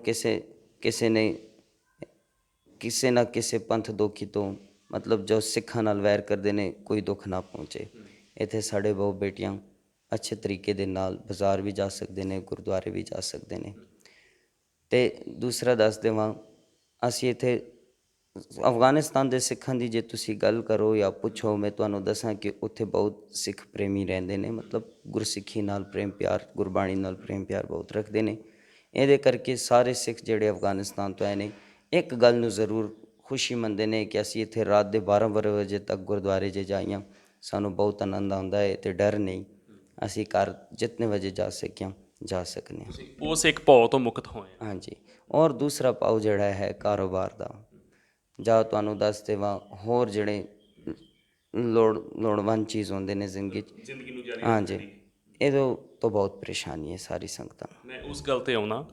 ਕਿਸੇ ਨਾ ਕਿਸੇ ਪੰਥ ਦੋਖੀ ਤੋਂ, ਮਤਲਬ ਜੋ ਸਿੱਖਾਂ ਨਾਲ ਵੈਰ ਕਰਦੇ ਨੇ, ਕੋਈ ਦੁੱਖ ਨਾ ਪਹੁੰਚੇ। ਇੱਥੇ ਸਾਡੇ ਬਹੁ ਬੇਟੀਆਂ ਅੱਛੇ ਤਰੀਕੇ ਦੇ ਨਾਲ ਬਾਜ਼ਾਰ ਵੀ ਜਾ ਸਕਦੇ ਨੇ, ਗੁਰਦੁਆਰੇ ਵੀ ਜਾ ਸਕਦੇ ਨੇ। ਅਤੇ ਦੂਸਰਾ ਦੱਸ ਦੇਵਾਂ, ਅਸੀਂ ਇੱਥੇ ਅਫਗਾਨਿਸਤਾਨ ਦੇ ਸਿੱਖਾਂ ਦੀ ਜੇ ਤੁਸੀਂ ਗੱਲ ਕਰੋ ਜਾਂ ਪੁੱਛੋ, ਮੈਂ ਤੁਹਾਨੂੰ ਦੱਸਾਂ ਕਿ ਉੱਥੇ ਬਹੁਤ ਸਿੱਖ ਪ੍ਰੇਮੀ ਰਹਿੰਦੇ ਨੇ, ਮਤਲਬ ਗੁਰਸਿੱਖੀ ਨਾਲ ਪ੍ਰੇਮ ਪਿਆਰ, ਗੁਰਬਾਣੀ ਨਾਲ ਪ੍ਰੇਮ ਪਿਆਰ ਬਹੁਤ ਰੱਖਦੇ ਨੇ। ਇਹਦੇ ਕਰਕੇ ਸਾਰੇ ਸਿੱਖ ਜਿਹੜੇ ਅਫਗਾਨਿਸਤਾਨ ਤੋਂ ਆਏ ਨੇ, ਇੱਕ ਗੱਲ ਨੂੰ ਜ਼ਰੂਰ ਖੁਸ਼ੀ ਮੰਨਦੇ ਨੇ ਕਿ ਅਸੀਂ ਇੱਥੇ ਰਾਤ ਦੇ 12 ਵਜੇ ਤੱਕ ਗੁਰਦੁਆਰੇ 'ਚ ਜਾਈਆਂ, ਸਾਨੂੰ ਬਹੁਤ ਆਨੰਦ ਆਉਂਦਾ ਹੈ ਅਤੇ ਡਰ ਨਹੀਂ। ਅਸੀਂ ਘਰ ਜਿਤਨੇ ਵਜੇ ਜਾ ਸਕਿਆ ਜਾ ਸਕਦੇ ਹਾਂ। ਉਸ ਇੱਕ ਭੌ ਤੋਂ ਮੁਕਤ ਹੋਏ? ਹਾਂਜੀ। ਔਰ ਦੂਸਰਾ ਭਾਉ ਜਿਹੜਾ ਹੈ ਕਾਰੋਬਾਰ ਦਾ, ਜਾਂ ਤੁਹਾਨੂੰ ਦੱਸ ਦੇਵਾਂ ਹੋਰ ਜਿਹੜੇ ਲੋੜਵੰਦ ਚੀਜ਼ ਹੁੰਦੇ ਨੇ ਜ਼ਿੰਦਗੀ 'ਚ, ਹਾਂਜੀ, ਇਹਦੇ ਤੋਂ ਬਹੁਤ ਪਰੇਸ਼ਾਨੀ ਹੈ ਸਾਰੀ ਸੰਗਤਾਂ ਨੂੰ। ਮੈਂ ਉਸ ਗੱਲ 'ਤੇ ਆਉਣਾ,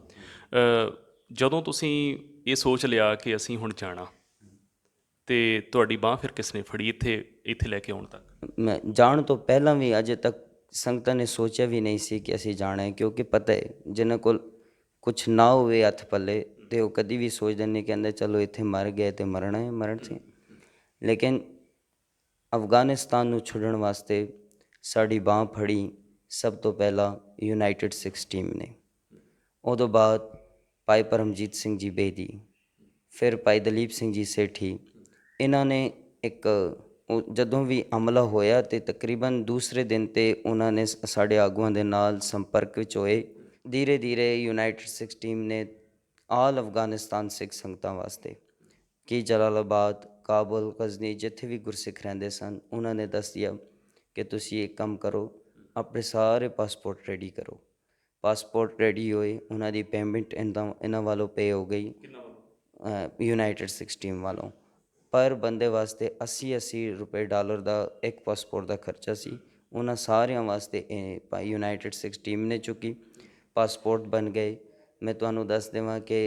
ਜਦੋਂ ਤੁਸੀਂ ਇਹ ਸੋਚ ਲਿਆ ਕਿ ਅਸੀਂ ਹੁਣ ਜਾਣਾ, ਅਤੇ ਤੁਹਾਡੀ ਬਾਂਹ ਫਿਰ ਕਿਸ ਨੇ ਫੜੀ ਇੱਥੇ ਲੈ ਕੇ ਆਉਣ ਤੱਕ? ਮੈਂ ਜਾਣ ਤੋਂ ਪਹਿਲਾਂ ਵੀ ਅਜੇ ਤੱਕ ਸੰਗਤਾਂ ਨੇ ਸੋਚਿਆ ਵੀ ਨਹੀਂ ਸੀ ਕਿ ਅਸੀਂ ਜਾਣਾ ਹੈ, ਕਿਉਂਕਿ ਪਤਾ ਹੈ ਜਿਹਨਾਂ ਕੋਲ ਕੁਛ ਨਾ ਹੋਵੇ ਹੱਥ ਪੱਲੇ, ਅਤੇ ਉਹ ਕਦੀ ਵੀ ਸੋਚਦੇ ਨਹੀਂ, ਕਹਿੰਦੇ ਚਲੋ ਇੱਥੇ ਮਰ ਗਏ ਅਤੇ ਮਰਨਾ ਹੈ, ਮਰਨ ਸੀ। ਲੇਕਿਨ ਅਫਗਾਨਿਸਤਾਨ ਨੂੰ ਛੱਡਣ ਵਾਸਤੇ ਸਾਡੀ ਬਾਂਹ ਫੜੀ ਸਭ ਤੋਂ ਪਹਿਲਾਂ ਯੂਨਾਈਟਿਡ ਸਿੱਖਸ ਟੀਮ ਨੇ, ਉਦੋਂ ਬਾਅਦ ਭਾਈ ਪਰਮਜੀਤ ਸਿੰਘ ਜੀ ਬੇਦੀ, ਫਿਰ ਭਾਈ ਦਲੀਪ ਸਿੰਘ ਜੀ ਸੇਠੀ। ਇਹਨਾਂ ਨੇ ਜਦੋਂ ਵੀ ਹਮਲਾ ਹੋਇਆ ਅਤੇ ਤਕਰੀਬਨ ਦੂਸਰੇ ਦਿਨ 'ਤੇ ਉਹਨਾਂ ਨੇ ਸਾਡੇ ਆਗੂਆਂ ਦੇ ਨਾਲ ਸੰਪਰਕ ਵਿੱਚ ਹੋਏ। ਧੀਰੇ ਧੀਰੇ ਯੂਨਾਈਟਿਡ ਸਿੱਖਸ ਟੀਮ ਨੇ ਆਲ ਅਫਗਾਨਿਸਤਾਨ ਸਿੱਖ ਸੰਗਤਾਂ ਵਾਸਤੇ, ਕਿ ਜਲਾਲਾਬਾਦ, ਕਾਬੁਲ, ਗਜ਼ਨੀ, ਜਿੱਥੇ ਵੀ ਗੁਰਸਿੱਖ ਰਹਿੰਦੇ ਸਨ, ਉਹਨਾਂ ਨੇ ਦੱਸ ਦਿਆ ਕਿ ਤੁਸੀਂ ਇੱਕ ਕੰਮ ਕਰੋ, ਆਪਣੇ ਸਾਰੇ ਪਾਸਪੋਰਟ ਰੈਡੀ ਕਰੋ। ਪਾਸਪੋਰਟ ਰੈਡੀ ਹੋਏ, ਉਹਨਾਂ ਦੀ ਪੇਮੈਂਟ ਇਹਨਾਂ ਵੱਲੋਂ ਪੇ ਹੋ ਗਈ, ਯੂਨਾਈਟਿਡ ਸਿੱਖਸ ਟੀਮ ਵੱਲੋਂ। ਪਰ ਬੰਦੇ ਵਾਸਤੇ 80 ਰੁਪਏ ਡਾਲਰ ਦਾ ਇੱਕ ਪਾਸਪੋਰਟ ਦਾ ਖਰਚਾ ਸੀ। ਉਹਨਾਂ ਸਾਰਿਆਂ ਵਾਸਤੇ ਯੂਨਾਈਟਿਡ ਸਿੱਖਸ ਟੀਮ ਨੇ ਚੁੱਕੀ। ਪਾਸਪੋਰਟ ਬਣ ਗਏ। ਮੈਂ ਤੁਹਾਨੂੰ ਦੱਸ ਦੇਵਾਂ ਕਿ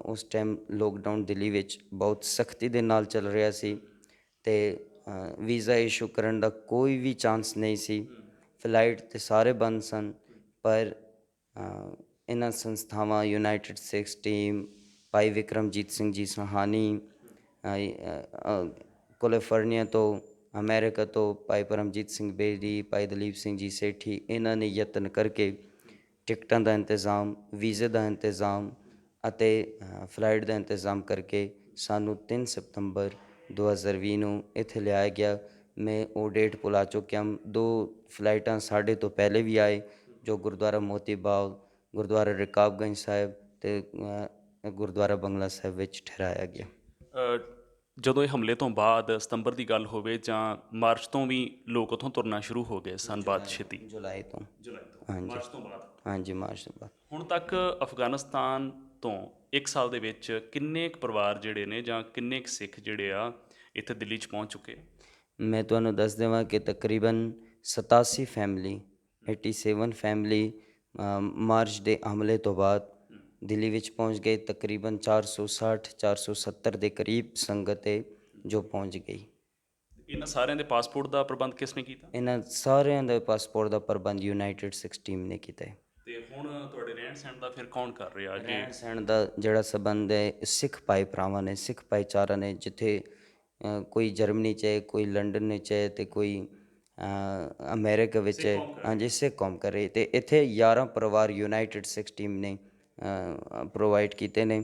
ਉਸ ਟਾਈਮ ਲੋਕਡਾਊਨ ਦਿੱਲੀ ਵਿੱਚ ਬਹੁਤ ਸਖਤੀ ਦੇ ਨਾਲ ਚੱਲ ਰਿਹਾ ਸੀ, ਅਤੇ ਵੀਜ਼ਾ ਇਸ਼ੂ ਕਰਨ ਦਾ ਕੋਈ ਵੀ ਚਾਂਸ ਨਹੀਂ ਸੀ। ਫਲਾਈਟ 'ਤੇ ਸਾਰੇ ਬੰਦ ਸਨ, ਪਰ ਇਹਨਾਂ ਸੰਸਥਾਵਾਂ, ਯੂਨਾਈਟਿਡ ਸਿੱਖਸ ਟੀਮ, ਭਾਈ ਵਿਕਰਮਜੀਤ ਸਿੰਘ ਜੀ ਸਾਹਾਨੀ, ਕੈਲੀਫੋਰਨੀਆ ਤੋਂ, ਅਮਰੀਕਾ ਤੋਂ ਭਾਈ ਪਰਮਜੀਤ ਸਿੰਘ ਬੇਦੀ, ਭਾਈ ਦਲੀਪ ਸਿੰਘ ਜੀ ਸੇਠੀ, ਇਹਨਾਂ ਨੇ ਯਤਨ ਕਰਕੇ ਟਿਕਟਾਂ ਦਾ ਇੰਤਜ਼ਾਮ, ਵੀਜ਼ੇ ਦਾ ਇੰਤਜ਼ਾਮ ਅਤੇ ਫਲਾਈਟ ਦਾ ਇੰਤਜ਼ਾਮ ਕਰਕੇ ਸਾਨੂੰ 3 ਸਤੰਬਰ 2020 ਨੂੰ ਇੱਥੇ ਲਿਆਇਆ ਗਿਆ। ਮੈਂ ਉਹ ਡੇਟ ਭੁਲਾ ਚੁੱਕਿਆ। 2 ਫਲਾਈਟਾਂ ਸਾਡੇ ਤੋਂ ਪਹਿਲੇ ਵੀ ਆਏ, ਜੋ ਗੁਰਦੁਆਰਾ ਮੋਤੀ ਬਾਗ, ਗੁਰਦੁਆਰਾ ਰਕਾਬਗੰਜ ਸਾਹਿਬ ਅਤੇ ਗੁਰਦੁਆਰਾ ਬੰਗਲਾ ਸਾਹਿਬ ਵਿੱਚ ਠਹਿਰਾਇਆ ਗਿਆ। ਜਦੋਂ ਇਹ ਹਮਲੇ ਤੋਂ ਬਾਅਦ ਸਤੰਬਰ ਦੀ ਗੱਲ ਹੋਵੇ ਜਾਂ ਮਾਰਚ ਤੋਂ ਵੀ ਲੋਕ ਉੱਥੋਂ ਤੁਰਨਾ ਸ਼ੁਰੂ ਹੋ ਗਏ ਸਨ ਬਾਅਦ ਛੇਤੀ? ਜੁਲਾਈ ਤੋਂ। ਹਾਂਜੀ, ਮਾਰਚ ਤੋਂ ਬਾਅਦ। ਹਾਂਜੀ, ਮਾਰਚ ਤੋਂ ਬਾਅਦ। ਹੁਣ ਤੱਕ ਅਫਗਾਨਿਸਤਾਨ ਤੋਂ 1 ਸਾਲ ਦੇ ਵਿੱਚ ਕਿੰਨੇ ਕੁ ਪਰਿਵਾਰ ਜਿਹੜੇ ਨੇ ਜਾਂ ਕਿੰਨੇ ਕੁ ਸਿੱਖ ਜਿਹੜੇ ਆ ਇੱਥੇ ਦਿੱਲੀ 'ਚ ਪਹੁੰਚ ਚੁੱਕੇ? ਮੈਂ ਤੁਹਾਨੂੰ ਦੱਸ ਦੇਵਾਂ ਕਿ ਤਕਰੀਬਨ 87 ਫੈਮਿਲੀ, 87 ਫੈਮਿਲੀ ਮਾਰਚ ਦੇ ਹਮਲੇ ਤੋਂ ਬਾਅਦ ਦਿੱਲੀ ਵਿੱਚ ਪਹੁੰਚ ਗਏ। ਤਕਰੀਬਨ 460 470 ਦੇ ਕਰੀਬ ਸੰਗਤ ਹੈ ਜੋ ਪਹੁੰਚ ਗਈ। ਇਹਨਾਂ ਸਾਰਿਆਂ ਦੇ ਪਾਸਪੋਰਟ ਦਾ ਪ੍ਰਬੰਧ ਕਿਸ ਨੇ ਕੀਤਾ? ਇਹਨਾਂ ਸਾਰਿਆਂ ਦੇ ਪਾਸਪੋਰਟ ਦਾ ਪ੍ਰਬੰਧ ਯੂਨਾਈਟਿਡ ਸਿੱਖ ਟੀਮ ਨੇ ਕੀਤਾ ਹੈ। ਤੇ ਹੁਣ ਤੁਹਾਡੇ ਰਹਿਣ ਸਹਿਣ ਦਾ ਫਿਰ ਕੌਣ ਕਰ ਰਿਹਾ? ਰਹਿਣ ਸਹਿਣ ਦਾ ਜਿਹੜਾ ਸੰਬੰਧ ਹੈ ਸਿੱਖ ਭਾਈ ਭਰਾਵਾਂ ਨੇ, ਸਿੱਖ ਭਾਈਚਾਰਾ ਨੇ, ਜਿੱਥੇ ਕੋਈ ਜਰਮਨੀ 'ਚ ਹੈ, ਕੋਈ ਲੰਡਨ ਵਿੱਚ ਹੈ ਅਤੇ ਕੋਈ ਅਮਰੀਕਾ ਵਿੱਚ ਹੈ। ਹਾਂਜੀ, ਸਿੱਖ ਕੌਮ ਕਰੇ ਅਤੇ ਇੱਥੇ 11 ਪਰਿਵਾਰ ਯੂਨਾਈਟਿਡ ਸਿੱਖ ਟੀਮ ਨੇ ਪ੍ਰੋਵਾਈਡ ਕੀਤੇ ਨੇ,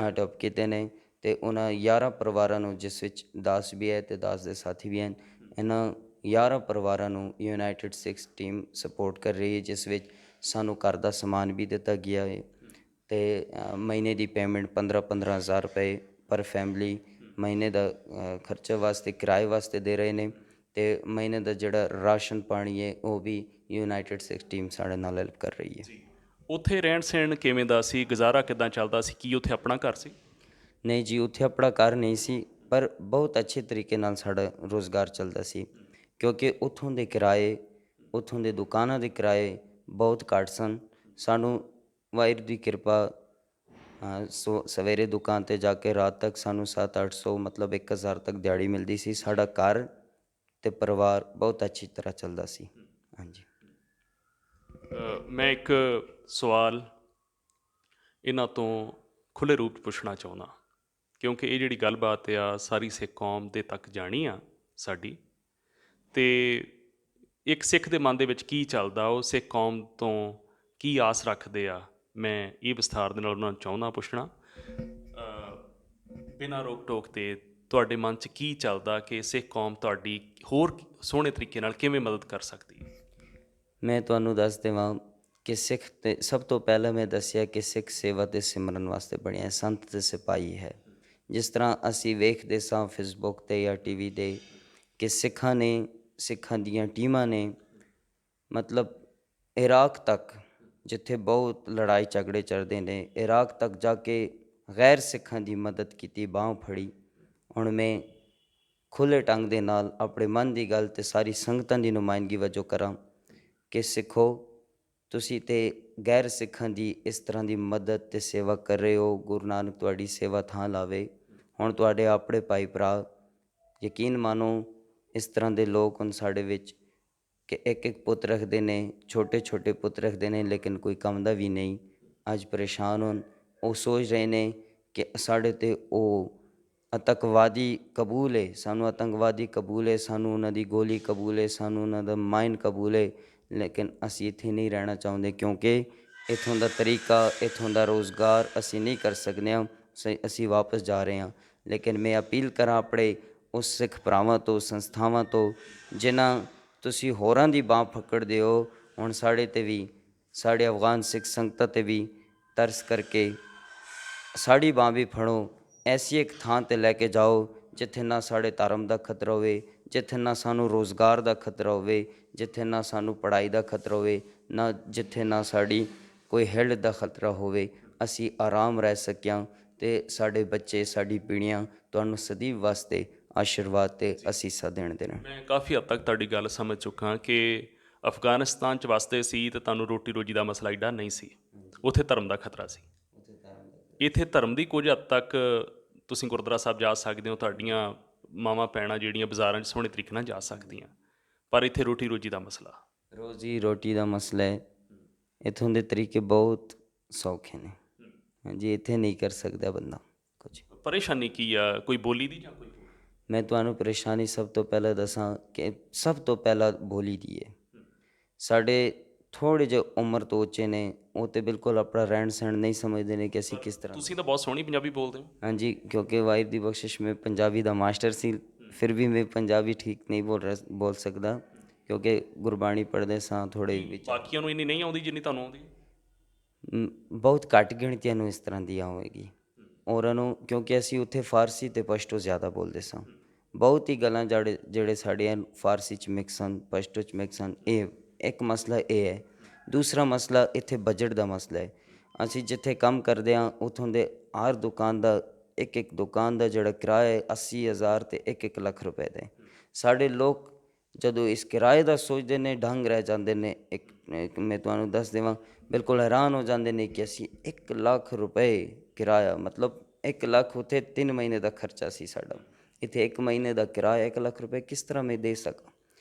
ਅਡੋਪਟ ਕੀਤੇ ਨੇ ਅਤੇ ਉਹਨਾਂ 11 ਪਰਿਵਾਰਾਂ ਨੂੰ, ਜਿਸ ਵਿੱਚ ਦਾਸ ਵੀ ਹੈ ਅਤੇ ਦਾਸ ਦੇ ਸਾਥੀ ਵੀ ਹਨ, ਇਹਨਾਂ 11 ਪਰਿਵਾਰਾਂ ਨੂੰ ਯੂਨਾਈਟਿਡ ਸਿੱਖ ਟੀਮ ਸਪੋਰਟ ਕਰ ਰਹੀ ਹੈ, ਜਿਸ ਵਿੱਚ ਸਾਨੂੰ ਘਰ ਦਾ ਸਮਾਨ ਵੀ ਦਿੱਤਾ ਗਿਆ ਹੈ ਅਤੇ ਮਹੀਨੇ ਦੀ ਪੇਮੈਂਟ 15-15 ਹਜ਼ਾਰ ਰੁਪਏ ਪਰ ਫੈਮਿਲੀ ਮਹੀਨੇ ਦਾ ਖਰਚੇ ਵਾਸਤੇ, ਕਿਰਾਏ ਵਾਸਤੇ ਦੇ ਰਹੇ ਨੇ ਅਤੇ ਮਹੀਨੇ ਦਾ ਜਿਹੜਾ ਰਾਸ਼ਨ ਪਾਣੀ ਹੈ ਉਹ ਵੀ ਯੂਨਾਈਟਿਡ ਸਿੱਖ ਟੀਮ ਸਾਡੇ ਨਾਲ ਹੈਲਪ ਕਰ ਰਹੀ ਹੈ। ਉੱਥੇ ਰਹਿਣ ਸਹਿਣ ਕਿਵੇਂ ਦਾ ਸੀ? ਗੁਜ਼ਾਰਾ ਕਿੱਦਾਂ ਚੱਲਦਾ ਸੀ? ਕੀ ਉੱਥੇ ਆਪਣਾ ਘਰ ਸੀ? ਨਹੀਂ ਜੀ, ਉੱਥੇ ਆਪਣਾ ਘਰ ਨਹੀਂ ਸੀ, ਪਰ ਬਹੁਤ ਅੱਛੇ ਤਰੀਕੇ ਨਾਲ ਸਾਡਾ ਰੁਜ਼ਗਾਰ ਚੱਲਦਾ ਸੀ, ਕਿਉਂਕਿ ਉੱਥੋਂ ਦੇ ਕਿਰਾਏ, ਉੱਥੋਂ ਦੇ ਦੁਕਾਨਾਂ ਦੇ ਕਿਰਾਏ ਬਹੁਤ ਘੱਟ ਸਨ। ਸਾਨੂੰ ਵਾਹਿਗੁਰੂ ਦੀ ਕਿਰਪਾ, ਸਵੇਰੇ ਦੁਕਾਨ 'ਤੇ ਜਾ ਕੇ ਰਾਤ ਤੱਕ ਸਾਨੂੰ 700-800 ਮਤਲਬ 1000 ਤੱਕ ਦਿਹਾੜੀ ਮਿਲਦੀ ਸੀ। ਸਾਡਾ ਘਰ ਅਤੇ ਪਰਿਵਾਰ ਬਹੁਤ ਅੱਛੀ ਤਰ੍ਹਾਂ ਚੱਲਦਾ ਸੀ। ਹਾਂਜੀ। ਮੈਂ ਇੱਕ ਸਵਾਲ ਇਹਨਾਂ ਤੋਂ ਖੁੱਲ੍ਹੇ ਰੂਪ 'ਚ ਪੁੱਛਣਾ ਚਾਹੁੰਦਾ, ਕਿਉਂਕਿ ਇਹ ਜਿਹੜੀ ਗੱਲਬਾਤ ਆ ਸਾਰੀ ਸਿੱਖ ਕੌਮ ਦੇ ਤੱਕ ਜਾਣੀ ਆ ਸਾਡੀ, ਅਤੇ ਇੱਕ ਸਿੱਖ ਦੇ ਮਨ ਦੇ ਵਿੱਚ ਕੀ ਚੱਲਦਾ, ਉਹ ਸਿੱਖ ਕੌਮ ਤੋਂ ਕੀ ਆਸ ਰੱਖਦੇ ਆ, ਮੈਂ ਇਹ ਵਿਸਥਾਰ ਦੇ ਨਾਲ ਉਹਨਾਂ ਨੂੰ ਚਾਹੁੰਦਾ ਪੁੱਛਣਾ। ਬਿਨਾਂ ਰੋਕ ਟੋਕ 'ਤੇ ਤੁਹਾਡੇ ਮਨ 'ਚ ਕੀ ਚੱਲਦਾ ਕਿ ਸਿੱਖ ਕੌਮ ਤੁਹਾਡੀ ਹੋਰ ਸੋਹਣੇ ਤਰੀਕੇ ਨਾਲ ਕਿਵੇਂ ਮਦਦ ਕਰ ਸਕਦੀ ਹੈ? ਮੈਂ ਤੁਹਾਨੂੰ ਦੱਸ ਦੇਵਾਂ ਕਿ ਸਿੱਖ ਤੇ ਸਭ ਤੋਂ ਪਹਿਲਾਂ ਮੈਂ ਦੱਸਿਆ ਕਿ ਸਿੱਖ ਸੇਵਾ ਅਤੇ ਸਿਮਰਨ ਵਾਸਤੇ ਬਣਿਆ, ਸੰਤ ਅਤੇ ਸਿਪਾਹੀ ਹੈ। ਜਿਸ ਤਰ੍ਹਾਂ ਅਸੀਂ ਵੇਖਦੇ ਸਾਂ ਫੇਸਬੁੱਕ 'ਤੇ ਜਾਂ TV 'ਤੇ ਕਿ ਸਿੱਖਾਂ ਦੀਆਂ ਟੀਮਾਂ ਨੇ ਮਤਲਬ ਇਰਾਕ ਤੱਕ, ਜਿੱਥੇ ਬਹੁਤ ਲੜਾਈ ਝਗੜੇ ਚੱਲਦੇ ਨੇ, ਇਰਾਕ ਤੱਕ ਜਾ ਕੇ ਗੈਰ ਸਿੱਖਾਂ ਦੀ ਮਦਦ ਕੀਤੀ, ਬਾਂਹ ਫੜੀ। ਹੁਣ ਮੈਂ ਖੁੱਲ੍ਹੇ ਢੰਗ ਦੇ ਨਾਲ ਆਪਣੇ ਮਨ ਦੀ ਗੱਲ ਅਤੇ ਸਾਰੀ ਸੰਗਤਾਂ ਦੀ ਨੁਮਾਇੰਦਗੀ ਵਜੋਂ ਕਰਾਂ ਕਿ ਸਿੱਖੋ, ਤੁਸੀਂ ਤਾਂ ਗੈਰ ਸਿੱਖਾਂ ਦੀ ਇਸ ਤਰ੍ਹਾਂ ਦੀ ਮਦਦ ਅਤੇ ਸੇਵਾ ਕਰ ਰਹੇ ਹੋ। ਗੁਰੂ ਨਾਨਕ ਤੁਹਾਡੀ ਸੇਵਾ ਥਾਂ ਲਾਵੇ। ਹੁਣ ਤੁਹਾਡੇ ਆਪਣੇ ਭਾਈ ਭਰਾ, ਯਕੀਨ ਮਾਨੋ ਇਸ ਤਰ੍ਹਾਂ ਦੇ ਲੋਕ ਹੁਣ ਸਾਡੇ ਵਿੱਚ ਕਿ ਇੱਕ ਪੁੱਤ ਰੱਖਦੇ ਨੇ, ਛੋਟੇ ਪੁੱਤ ਰੱਖਦੇ ਨੇ, ਲੇਕਿਨ ਕੋਈ ਕੰਮ ਦਾ ਵੀ ਨਹੀਂ। ਅੱਜ ਪਰੇਸ਼ਾਨ ਹੋਣ, ਉਹ ਸੋਚ ਰਹੇ ਨੇ ਕਿ ਸਾਡੇ 'ਤੇ ਉਹ ਆਤੰਕਵਾਦੀ ਕਬੂਲ ਹੈ, ਸਾਨੂੰ ਆਤੰਕਵਾਦੀ ਕਬੂਲ ਹੈ, ਸਾਨੂੰ ਉਹਨਾਂ ਦੀ ਗੋਲੀ ਕਬੂਲ ਹੈ, ਸਾਨੂੰ ਉਹਨਾਂ ਦਾ ਮਾਈਨ ਕਬੂਲ ਹੈ, ਲੇਕਿਨ ਅਸੀਂ ਇੱਥੇ ਨਹੀਂ ਰਹਿਣਾ ਚਾਹੁੰਦੇ, ਕਿਉਂਕਿ ਇੱਥੋਂ ਦਾ ਤਰੀਕਾ, ਇੱਥੋਂ ਦਾ ਰੁਜ਼ਗਾਰ ਅਸੀਂ ਨਹੀਂ ਕਰ ਸਕਦੇ ਹਾਂ। ਅਸੀਂ ਵਾਪਸ ਜਾ ਰਹੇ ਹਾਂ। ਲੇਕਿਨ ਮੈਂ ਅਪੀਲ ਕਰਾਂ ਆਪਣੇ ਉਸ ਸਿੱਖ ਭਰਾਵਾਂ ਤੋਂ, ਸੰਸਥਾਵਾਂ ਤੋਂ, ਜਿਨ੍ਹਾਂ ਤੁਸੀਂ ਹੋਰਾਂ ਦੀ ਬਾਂਹ ਫਕੜਦੇ ਹੋ, ਹੁਣ ਸਾਡੇ 'ਤੇ ਵੀ, ਸਾਡੇ ਅਫਗਾਨ ਸਿੱਖ ਸੰਗਤਾਂ 'ਤੇ ਵੀ ਤਰਸ ਕਰਕੇ ਸਾਡੀ ਬਾਂਹ ਵੀ ਫੜੋ। ਐਸੀ ਇੱਕ ਥਾਂ 'ਤੇ ਲੈ ਕੇ ਜਾਓ ਜਿੱਥੇ ਨਾ ਸਾਡੇ ਧਰਮ ਦਾ ਖਤਰਾ ਹੋਵੇ, ਜਿੱਥੇ ਨਾ ਸਾਨੂੰ ਰੁਜ਼ਗਾਰ ਦਾ ਖਤਰਾ ਹੋਵੇ, ਜਿੱਥੇ ਨਾ ਸਾਨੂੰ ਪੜ੍ਹਾਈ ਦਾ ਖਤਰਾ ਹੋਵੇ, ਜਿੱਥੇ ਨਾ ਸਾਡੀ ਕੋਈ ਹੈਲਥ ਦਾ ਖਤਰਾ ਹੋਵੇ। ਅਸੀਂ ਆਰਾਮ ਰਹਿ ਸਕਿਆ ਅਤੇ ਸਾਡੇ ਬੱਚੇ, ਸਾਡੀ ਪੀੜ੍ਹੀਆਂ ਤੁਹਾਨੂੰ ਸਦੀਵ ਵਾਸਤੇ ਆਸ਼ੀਰਵਾਦ ਅਤੇ ਅਸੀਸਾਂ ਦੇਣ ਦੇਣ। ਮੈਂ ਕਾਫੀ ਹੱਦ ਤੱਕ ਤੁਹਾਡੀ ਗੱਲ ਸਮਝ ਚੁੱਕਾ ਕਿ ਅਫਗਾਨਿਸਤਾਨ 'ਚ ਵਸਦੇ ਸੀ ਅਤੇ ਤੁਹਾਨੂੰ ਰੋਟੀ ਰੋਜੀ ਦਾ ਮਸਲਾ ਐਡਾ ਨਹੀਂ ਸੀ, ਉੱਥੇ ਧਰਮ ਦਾ ਖਤਰਾ ਸੀ। ਇੱਥੇ ਧਰਮ ਦੀ ਕੁਝ ਹੱਦ ਤੱਕ ਤੁਸੀਂ ਗੁਰਦੁਆਰਾ ਸਾਹਿਬ ਜਾ ਸਕਦੇ ਹੋ, ਤੁਹਾਡੀਆਂ ਮਾਵਾਂ ਭੈਣਾਂ ਜਿਹੜੀਆਂ ਬਾਜ਼ਾਰਾਂ 'ਚ ਸੋਹਣੇ ਤਰੀਕੇ ਨਾਲ ਜਾ ਸਕਦੀਆਂ, ਪਰ ਇੱਥੇ ਰੋਟੀ ਰੋਜੀ ਦਾ ਮਸਲਾ, ਰੋਜ਼ੀ ਰੋਟੀ ਦਾ ਮਸਲਾ ਹੈ। ਇੱਥੋਂ ਦੇ ਤਰੀਕੇ ਬਹੁਤ ਸੌਖੇ ਨੇ। ਹਾਂਜੀ, ਇੱਥੇ ਨਹੀਂ ਕਰ ਸਕਦਾ ਬੰਦਾ ਕੁਝ। ਪਰੇਸ਼ਾਨੀ ਕੀ ਆ, ਕੋਈ ਬੋਲੀ ਦੀ ਜਾਂ ਕੋਈ ਹੋਰ? ਮੈਂ ਤੁਹਾਨੂੰ ਪਰੇਸ਼ਾਨੀ ਸਭ ਤੋਂ ਪਹਿਲਾਂ ਦੱਸਾਂ ਕਿ ਸਭ ਤੋਂ ਪਹਿਲਾਂ ਬੋਲੀ ਦੀ ਹੈ। ਸਾਡੇ ਥੋੜ੍ਹੇ ਜਿਹੇ ਉਮਰ ਤੋਂ ਉੱਚੇ ਨੇ, ਉਹ ਤਾਂ ਬਿਲਕੁਲ ਆਪਣਾ ਰਹਿਣ ਸਹਿਣ ਨਹੀਂ ਸਮਝਦੇ ਨੇ ਕਿ ਅਸੀਂ ਕਿਸ ਤਰ੍ਹਾਂ। ਤੁਸੀਂ ਤਾਂ ਬਹੁਤ ਸੋਹਣੀ ਪੰਜਾਬੀ ਬੋਲਦੇ ਹੋ। ਹਾਂਜੀ, ਕਿਉਂਕਿ ਵਾਹਿਗੁਰੂ ਦੀ ਬਖਸ਼ਿਸ਼ ਮੈਂ ਪੰਜਾਬੀ ਦਾ ਮਾਸਟਰ ਸੀ, ਫਿਰ ਵੀ ਮੈਂ ਪੰਜਾਬੀ ਠੀਕ ਨਹੀਂ ਬੋਲ ਸਕਦਾ, ਕਿਉਂਕਿ ਗੁਰਬਾਣੀ ਪੜ੍ਹਦੇ ਸਾਂ ਥੋੜ੍ਹੇ ਵਿਚਾਰ। ਬਾਕੀਆਂ ਨੂੰ ਇੰਨੀ ਨਹੀਂ ਆਉਂਦੀ ਜਿੰਨੀ ਤੁਹਾਨੂੰ ਆਉਂਦੀ ਹੈ? ਬਹੁਤ ਘੱਟ ਗਿਣਤੀਆਂ ਨੂੰ ਇਸ ਤਰ੍ਹਾਂ ਦੀ ਹੋਵੇਗੀ ਉਹਨਾਂ ਨੂੰ, ਕਿਉਂਕਿ ਅਸੀਂ ਉੱਥੇ ਫਾਰਸੀ ਅਤੇ ਪਸ਼ਤੋ ਜ਼ਿਆਦਾ ਬੋਲਦੇ ਸਾਂ। ਬਹੁਤ ਹੀ ਗੱਲਾਂ ਜਿਹੜੇ ਸਾਡੇ ਫਾਰਸੀ 'ਚ ਮਿਕਸ ਹਨ, ਪਸ਼ਤੋ 'ਚ ਮਿਕਸ ਹਨ। ਇਹ ਇੱਕ ਮਸਲਾ ਇਹ ਹੈ। ਦੂਸਰਾ ਮਸਲਾ ਇੱਥੇ ਬਜਟ ਦਾ ਮਸਲਾ ਹੈ। ਅਸੀਂ ਜਿੱਥੇ ਕੰਮ ਕਰਦੇ ਹਾਂ ਉੱਥੋਂ ਦੇ ਹਰ ਦੁਕਾਨ ਦਾ ਇੱਕ ਦੁਕਾਨ ਦਾ ਜਿਹੜਾ ਕਿਰਾਇਆ ਹੈ 80,000 ਅਤੇ 1 ਲੱਖ ਰੁਪਏ ਦਾ ਹੈ। ਸਾਡੇ ਲੋਕ ਜਦੋਂ ਇਸ ਕਿਰਾਏ ਦਾ ਸੋਚਦੇ ਨੇ ਦੰਗ ਰਹਿ ਜਾਂਦੇ ਨੇ। ਮੈਂ ਤੁਹਾਨੂੰ ਦੱਸ ਦੇਵਾਂ, ਬਿਲਕੁਲ ਹੈਰਾਨ ਹੋ ਜਾਂਦੇ ਨੇ ਕਿ ਅਸੀਂ 1 ਲੱਖ ਰੁਪਏ ਕਿਰਾਇਆ, ਮਤਲਬ 1 ਲੱਖ ਉੱਥੇ 3 ਮਹੀਨੇ ਦਾ ਖਰਚਾ ਸੀ ਸਾਡਾ, ਇੱਥੇ 1 ਮਹੀਨੇ ਦਾ ਕਿਰਾਇਆ 1 ਲੱਖ ਰੁਪਏ ਕਿਸ ਤਰ੍ਹਾਂ ਮੈਂ ਦੇ ਸਕਾਂ।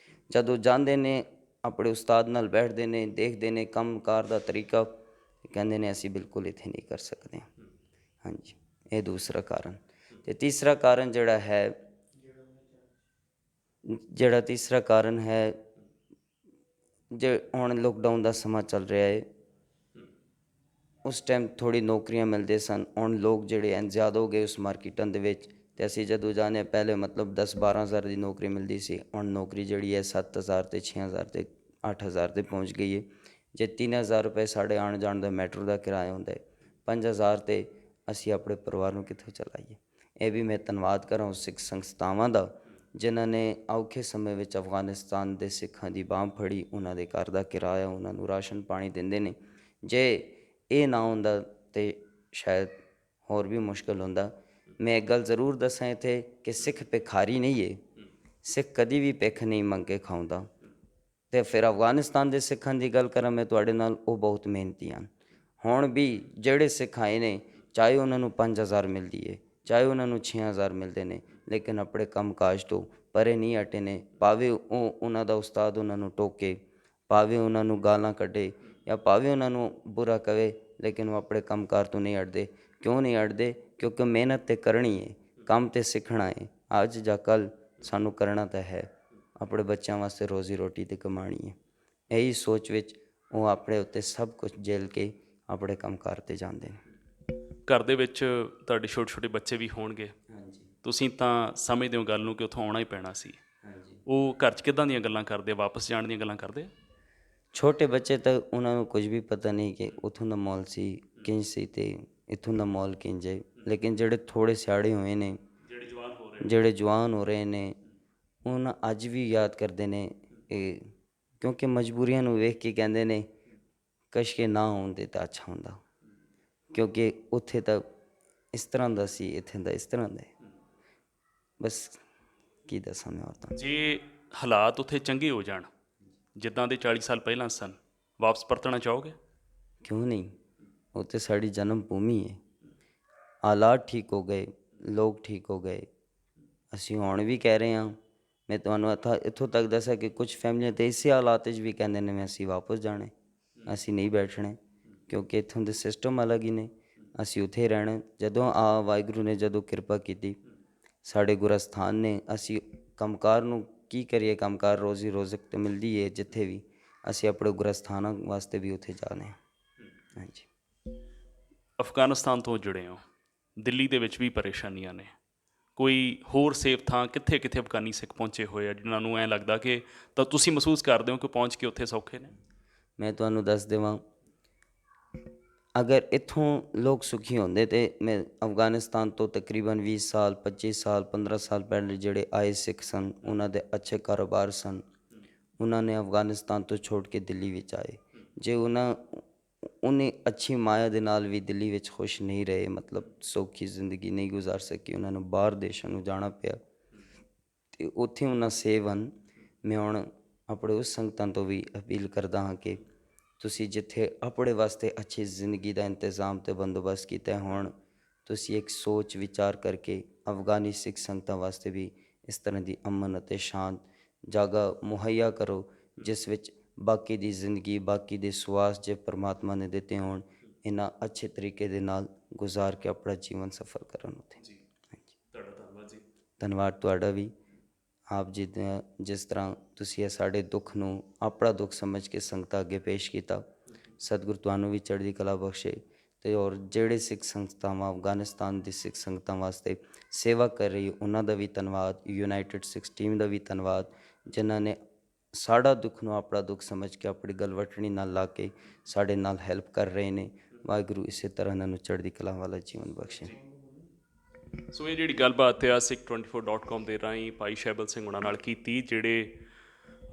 ਜਦੋਂ ਜਾਂਦੇ ਨੇ ਆਪਣੇ ਉਸਤਾਦ ਨਾਲ ਬੈਠਦੇ ਨੇ, ਦੇਖਦੇ ਨੇ ਕੰਮ ਕਾਰ ਦਾ ਤਰੀਕਾ, ਕਹਿੰਦੇ ਨੇ ਅਸੀਂ ਬਿਲਕੁਲ ਇੱਥੇ ਨਹੀਂ ਕਰ ਸਕਦੇ। ਹਾਂਜੀ, ਇਹ ਦੂਸਰਾ ਕਾਰਨ। ਅਤੇ ਤੀਸਰਾ ਕਾਰਨ ਤੀਸਰਾ ਕਾਰਨ ਹੈ ਜੇ ਹੁਣ ਲੋਕਡਾਊਨ ਦਾ ਸਮਾਂ ਚੱਲ ਰਿਹਾ ਹੈ। ਉਸ ਟਾਈਮ ਥੋੜ੍ਹੀ ਨੌਕਰੀਆਂ ਮਿਲਦੇ ਸਨ, ਹੁਣ ਲੋਕ ਜਿਹੜੇ ਹਨ ਜ਼ਿਆਦਾ ਹੋ ਗਏ ਉਸ ਮਾਰਕੀਟਾਂ ਦੇ ਵਿੱਚ। ਅਤੇ ਅਸੀਂ ਜਦੋਂ ਜਾਂਦੇ ਪਹਿਲੇ ਮਤਲਬ 10-12 ਹਜ਼ਾਰ ਦੀ ਨੌਕਰੀ ਮਿਲਦੀ ਸੀ, ਹੁਣ ਨੌਕਰੀ ਜਿਹੜੀ ਹੈ 7,000 ਅਤੇ 6,000 ਅਤੇ 8,000 'ਤੇ ਪਹੁੰਚ ਗਈ ਹੈ। ਜੇ 3,000 ਰੁਪਏ ਸਾਡੇ ਆਉਣ ਜਾਣ ਦਾ ਮੈਟਰੋ ਦਾ ਕਿਰਾਇਆ ਹੁੰਦਾ ਹੈ, 5,000 'ਤੇ ਅਸੀਂ ਆਪਣੇ ਪਰਿਵਾਰ ਨੂੰ ਕਿੱਥੋਂ ਚਲਾਈਏ। ਇਹ ਵੀ ਮੈਂ ਧੰਨਵਾਦ ਕਰਾਂ ਉਸ ਸਿੱਖ ਸੰਸਥਾਵਾਂ ਦਾ ਜਿਨ੍ਹਾਂ ਨੇ ਔਖੇ ਸਮੇਂ ਵਿੱਚ ਅਫਗਾਨਿਸਤਾਨ ਦੇ ਸਿੱਖਾਂ ਦੀ ਬਾਂਹ ਫੜੀ, ਉਹਨਾਂ ਦੇ ਘਰ ਦਾ ਕਿਰਾਇਆ, ਉਹਨਾਂ ਨੂੰ ਰਾਸ਼ਨ ਪਾਣੀ ਦਿੰਦੇ ਨੇ। ਜੇ ਇਹ ਨਾ ਹੁੰਦਾ ਤਾਂ ਸ਼ਾਇਦ ਹੋਰ ਵੀ ਮੁਸ਼ਕਿਲ ਹੁੰਦਾ। ਮੈਂ ਇੱਕ ਗੱਲ ਜ਼ਰੂਰ ਦੱਸਾਂ ਇੱਥੇ ਕਿ ਸਿੱਖ ਭਿਖਾਰੀ ਨਹੀਂ ਹੈ, ਸਿੱਖ ਕਦੀ ਵੀ ਭਿੱਖ ਨਹੀਂ ਮੰਗ ਕੇ ਖਾਉਂਦਾ। ਅਤੇ ਫਿਰ ਅਫਗਾਨਿਸਤਾਨ ਦੇ ਸਿੱਖਾਂ ਦੀ ਗੱਲ ਕਰਾਂ ਮੈਂ ਤੁਹਾਡੇ ਨਾਲ, ਉਹ ਬਹੁਤ ਮਿਹਨਤੀ ਹਨ। ਹੁਣ ਵੀ ਜਿਹੜੇ ਸਿੱਖ ਆਏ ਨੇ, ਚਾਹੇ ਉਹਨਾਂ ਨੂੰ 5,000 ਮਿਲਦੀ ਹੈ, ਚਾਹੇ ਉਹਨਾਂ ਨੂੰ 6,000 ਮਿਲਦੇ ਨੇ, ਲੇਕਿਨ ਆਪਣੇ ਕੰਮ ਕਾਜ ਤੋਂ ਪਰੇ ਨਹੀਂ ਹਟੇ ਨੇ। ਭਾਵੇਂ ਉਹਨਾਂ ਦਾ ਉਸਤਾਦ ਉਹਨਾਂ ਨੂੰ ਟੋਕੇ, ਭਾਵੇਂ ਉਹਨਾਂ ਨੂੰ ਗਾਲਾਂ ਕੱਢੇ, ਜਾਂ ਭਾਵੇਂ ਉਹਨਾਂ ਨੂੰ ਬੁਰਾ ਕਹੇ, ਲੇਕਿਨ ਉਹ ਆਪਣੇ ਕੰਮ ਕਾਰ ਤੋਂ ਨਹੀਂ ਹਟਦੇ। ਕਿਉਂ ਨਹੀਂ ਹਟਦੇ? ਕਿਉਂਕਿ ਮਿਹਨਤ ਤਾਂ ਕਰਨੀ ਹੈ, ਕੰਮ ਤਾਂ ਸਿੱਖਣਾ ਹੈ। ਅੱਜ ਜਾਂ ਕੱਲ੍ਹ ਸਾਨੂੰ ਕਰਨਾ ਤਾਂ ਹੈ, ਆਪਣੇ ਬੱਚਿਆਂ ਵਾਸਤੇ ਰੋਜ਼ੀ ਰੋਟੀ ਤਾਂ ਕਮਾਉਣੀ ਹੈ। ਇਹੀ ਸੋਚ ਵਿੱਚ ਉਹ ਆਪਣੇ ਉੱਤੇ ਸਭ ਕੁਝ ਝੇਲ ਕੇ ਆਪਣੇ ਕੰਮ ਕਾਰ 'ਤੇ ਜਾਂਦੇ ਨੇ। ਘਰ ਦੇ ਵਿੱਚ ਤੁਹਾਡੇ ਛੋਟੇ ਛੋਟੇ ਬੱਚੇ ਵੀ ਹੋਣਗੇ। ਹਾਂਜੀ ਤੁਸੀਂ ਤਾਂ ਸਮਝਦੇ ਹੋ ਗੱਲ ਨੂੰ ਕਿ ਉੱਥੋਂ ਆਉਣਾ ਹੀ ਪੈਣਾ ਸੀ। ਹਾਂਜੀ। ਉਹ ਘਰ 'ਚ ਕਿੱਦਾਂ ਦੀਆਂ ਗੱਲਾਂ ਕਰਦੇ, ਵਾਪਸ ਜਾਣ ਦੀਆਂ ਗੱਲਾਂ ਕਰਦੇ? ਛੋਟੇ ਬੱਚੇ ਤਾਂ ਉਹਨਾਂ ਨੂੰ ਕੁਝ ਵੀ ਪਤਾ ਨਹੀਂ ਕਿ ਉੱਥੋਂ ਦਾ ਮਾਹੌਲ ਕਿੰਝ ਸੀ ਅਤੇ ਇੱਥੋਂ ਦਾ ਮਾਹੌਲ ਕਿੰਝ ਹੈ। ਲੇਕਿਨ ਜਿਹੜੇ ਥੋੜ੍ਹੇ ਸਿਆਣੇ ਹੋਏ ਨੇ, ਜਿਹੜੇ ਜਵਾਨ ਹੋ ਰਹੇ ਨੇ, ਉਹਨਾਂ ਅੱਜ ਵੀ ਯਾਦ ਕਰਦੇ ਨੇ ਇਹ, ਕਿਉਂਕਿ ਮਜਬੂਰੀਆਂ ਨੂੰ ਵੇਖ ਕੇ ਕਹਿੰਦੇ ਨੇ ਕਾਸ਼ ਕਿ ਨਾ ਹੁੰਦੇ ਤਾਂ ਅੱਛਾ ਹੁੰਦਾ, ਕਿਉਂਕਿ ਉੱਥੇ ਤਾਂ ਇਸ ਤਰ੍ਹਾਂ ਦਾ ਸੀ, ਇੱਥੇ ਦਾ ਇਸ ਤਰ੍ਹਾਂ ਦਾ ਹੈ। ਬਸ ਕੀ ਦੱਸਾਂ ਮੈਂ ਹੋਰ ਤਾਂ। ਜੇ ਹਾਲਾਤ ਉੱਥੇ ਚੰਗੇ ਹੋ ਜਾਣ ਜਿੱਦਾਂ ਦੇ 40 ਸਾਲ ਪਹਿਲਾਂ ਸਨ, ਵਾਪਸ ਪਰਤਣਾ ਚਾਹੋਗੇ? ਕਿਉਂ ਨਹੀਂ, ਉੱਥੇ ਸਾਡੀ ਜਨਮ ਭੂਮੀ ਹੈ। ਹਾਲਾਤ ਠੀਕ ਹੋ ਗਏ, ਲੋਕ ਠੀਕ ਹੋ ਗਏ, ਅਸੀਂ ਹੁਣ ਵੀ ਕਹਿ ਰਹੇ ਹਾਂ। ਮੈਂ ਤੁਹਾਨੂੰ ਇੱਥੋਂ ਤੱਕ ਦੱਸਿਆ ਕਿ ਕੁਝ ਫੈਮਲੀਆਂ ਤਾਂ ਇਸੇ ਹਾਲਾਤ 'ਚ ਵੀ ਕਹਿੰਦੇ ਨੇ ਅਸੀਂ ਵਾਪਸ ਜਾਣਾ, ਅਸੀਂ ਨਹੀਂ ਬੈਠਣਾ, ਕਿਉਂਕਿ ਇੱਥੋਂ ਦੇ ਸਿਸਟਮ ਅਲੱਗ ਹੀ ਨੇ, ਅਸੀਂ ਉੱਥੇ ਰਹਿਣਾ। ਜਦੋਂ ਵਾਹਿਗੁਰੂ ਨੇ ਜਦੋਂ ਕਿਰਪਾ ਕੀਤੀ ਸਾਡੇ ਗੁਰਸਥਾਨ ਨੇ, ਅਸੀਂ ਕੰਮਕਾਰ ਨੂੰ ਕੀ ਕਰੀਏ, ਕੰਮਕਾਰ ਰੋਜ਼ੀ ਰੋਜ਼ਕ ਤਾਂ ਮਿਲਦੀ ਹੈ ਜਿੱਥੇ ਵੀ, ਅਸੀਂ ਆਪਣੇ ਗੁਰਸਥਾਨਾਂ ਵਾਸਤੇ ਵੀ ਉੱਥੇ ਜਾਣਾ ਹੈ। ਹਾਂਜੀ। ਅਫਗਾਨਿਸਤਾਨ ਤੋਂ ਜੁੜੇ ਹੋ, ਦਿੱਲੀ ਦੇ ਵਿੱਚ ਵੀ ਪਰੇਸ਼ਾਨੀਆਂ ਨੇ, ਕੋਈ ਹੋਰ ਸੇਫ ਥਾਂ ਕਿੱਥੇ ਕਿੱਥੇ ਅਫਗਾਨੀ ਸਿੱਖ ਪਹੁੰਚੇ ਹੋਏ ਆ ਜਿਨ੍ਹਾਂ ਨੂੰ ਐਂ ਲੱਗਦਾ ਕਿ ਤਾਂ ਤੁਸੀਂ ਮਹਿਸੂਸ ਕਰਦੇ ਹੋ ਕਿ ਪਹੁੰਚ ਕੇ ਉੱਥੇ ਸੌਖੇ ਨੇ? ਮੈਂ ਤੁਹਾਨੂੰ ਦੱਸ ਦੇਵਾਂ, ਅਗਰ ਇੱਥੋਂ ਲੋਕ ਸੁਖੀ ਹੁੰਦੇ ਤਾਂ ਮੈਂ ਅਫਗਾਨਿਸਤਾਨ ਤੋਂ ਤਕਰੀਬਨ 20 ਸਾਲ 25 ਸਾਲ 15 ਸਾਲ ਪਹਿਲੇ ਜਿਹੜੇ ਆਏ ਸਿੱਖ ਸਨ, ਉਹਨਾਂ ਦੇ ਅੱਛੇ ਕਾਰੋਬਾਰ ਸਨ, ਉਹਨਾਂ ਨੇ ਅਫਗਾਨਿਸਤਾਨ ਤੋਂ ਛੋੜ ਕੇ ਦਿੱਲੀ ਵਿੱਚ ਆਏ। ਜੇ ਉਹਨੇ ਅੱਛੀ ਮਾਇਆ ਦੇ ਨਾਲ ਵੀ ਦਿੱਲੀ ਵਿੱਚ ਖੁਸ਼ ਨਹੀਂ ਰਹੇ, ਮਤਲਬ ਸੌਖੀ ਜ਼ਿੰਦਗੀ ਨਹੀਂ ਗੁਜ਼ਾਰ ਸਕੀ, ਉਹਨਾਂ ਨੂੰ ਬਾਹਰ ਦੇਸ਼ਾਂ ਨੂੰ ਜਾਣਾ ਪਿਆ ਅਤੇ ਉੱਥੇ ਉਹਨਾਂ ਸੇਵ ਹਨ। ਮੈਂ ਹੁਣ ਆਪਣੇ ਉਸ ਸੰਗਤਾਂ ਤੋਂ ਵੀ ਅਪੀਲ ਕਰਦਾ ਹਾਂ ਕਿ ਤੁਸੀਂ ਜਿੱਥੇ ਆਪਣੇ ਵਾਸਤੇ ਅੱਛੀ ਜ਼ਿੰਦਗੀ ਦਾ ਇੰਤਜ਼ਾਮ ਅਤੇ ਬੰਦੋਬਸਤ ਕੀਤਾ, ਹੁਣ ਤੁਸੀਂ ਇੱਕ ਸੋਚ ਵਿਚਾਰ ਕਰਕੇ ਅਫਗਾਨੀ ਸਿੱਖ ਸੰਗਤਾਂ ਵਾਸਤੇ ਵੀ ਇਸ ਤਰ੍ਹਾਂ ਦੀ ਅਮਨ ਅਤੇ ਸ਼ਾਂਤ ਜਗ੍ਹਾ ਮੁਹੱਈਆ ਕਰੋ, ਜਿਸ ਵਿੱਚ ਬਾਕੀ ਦੀ ਜ਼ਿੰਦਗੀ, ਬਾਕੀ ਦੇ ਸਵਾਸ ਜੇ ਪਰਮਾਤਮਾ ਨੇ ਦਿੱਤੇ ਹੋਣ, ਇਹਨਾਂ ਅੱਛੇ ਤਰੀਕੇ ਦੇ ਨਾਲ ਗੁਜ਼ਾਰ ਕੇ ਆਪਣਾ ਜੀਵਨ ਸਫਲ ਕਰਨ ਉੱਥੇ। ਧੰਨਵਾਦ ਤੁਹਾਡਾ ਵੀ। ਆਪ ਜੀ ਦਾ ਜਿਸ ਤਰ੍ਹਾਂ ਤੁਸੀਂ ਇਹ ਸਾਡੇ ਦੁੱਖ ਨੂੰ ਆਪਣਾ ਦੁੱਖ ਸਮਝ ਕੇ ਸੰਗਤਾਂ ਅੱਗੇ ਪੇਸ਼ ਕੀਤਾ, ਸਤਿਗੁਰ ਤੁਹਾਨੂੰ ਵੀ ਚੜ੍ਹਦੀ ਕਲਾ ਬਖਸ਼ੇ। ਅਤੇ ਔਰ ਜਿਹੜੇ ਸਿੱਖ ਸੰਸਥਾਵਾਂ ਅਫਗਾਨਿਸਤਾਨ ਦੀ ਸਿੱਖ ਸੰਗਤਾਂ ਵਾਸਤੇ ਸੇਵਾ ਕਰ ਰਹੀ, ਉਹਨਾਂ ਦਾ ਵੀ ਧੰਨਵਾਦ। ਯੂਨਾਈਟਿਡ ਸਿੱਖ ਟੀਮ ਦਾ ਵੀ ਧੰਨਵਾਦ, ਜਿਨ੍ਹਾਂ ਨੇ ਸਾਡਾ ਦੁੱਖ ਨੂੰ ਆਪਣਾ ਦੁੱਖ ਸਮਝ ਕੇ ਆਪਣੀ ਗਲਵਟਣੀ ਨਾਲ ਲਾ ਕੇ ਸਾਡੇ ਨਾਲ ਹੈਲਪ ਕਰ ਰਹੇ ਨੇ। ਵਾਹਿਗੁਰੂ ਇਸੇ ਤਰ੍ਹਾਂ ਇਹਨਾਂ ਨੂੰ ਚੜ੍ਹਦੀ ਕਲਾ ਵਾਲਾ ਜੀਵਨ ਬਖਸ਼ੇ। ਸੋ ਇਹ ਜਿਹੜੀ ਗੱਲਬਾਤ ਆ Sikh24.com ਦੇ ਰਾਹੀਂ ਭਾਈ ਸ਼ੈਬਲ ਸਿੰਘ ਉਹਨਾਂ ਨਾਲ ਕੀਤੀ, ਜਿਹੜੇ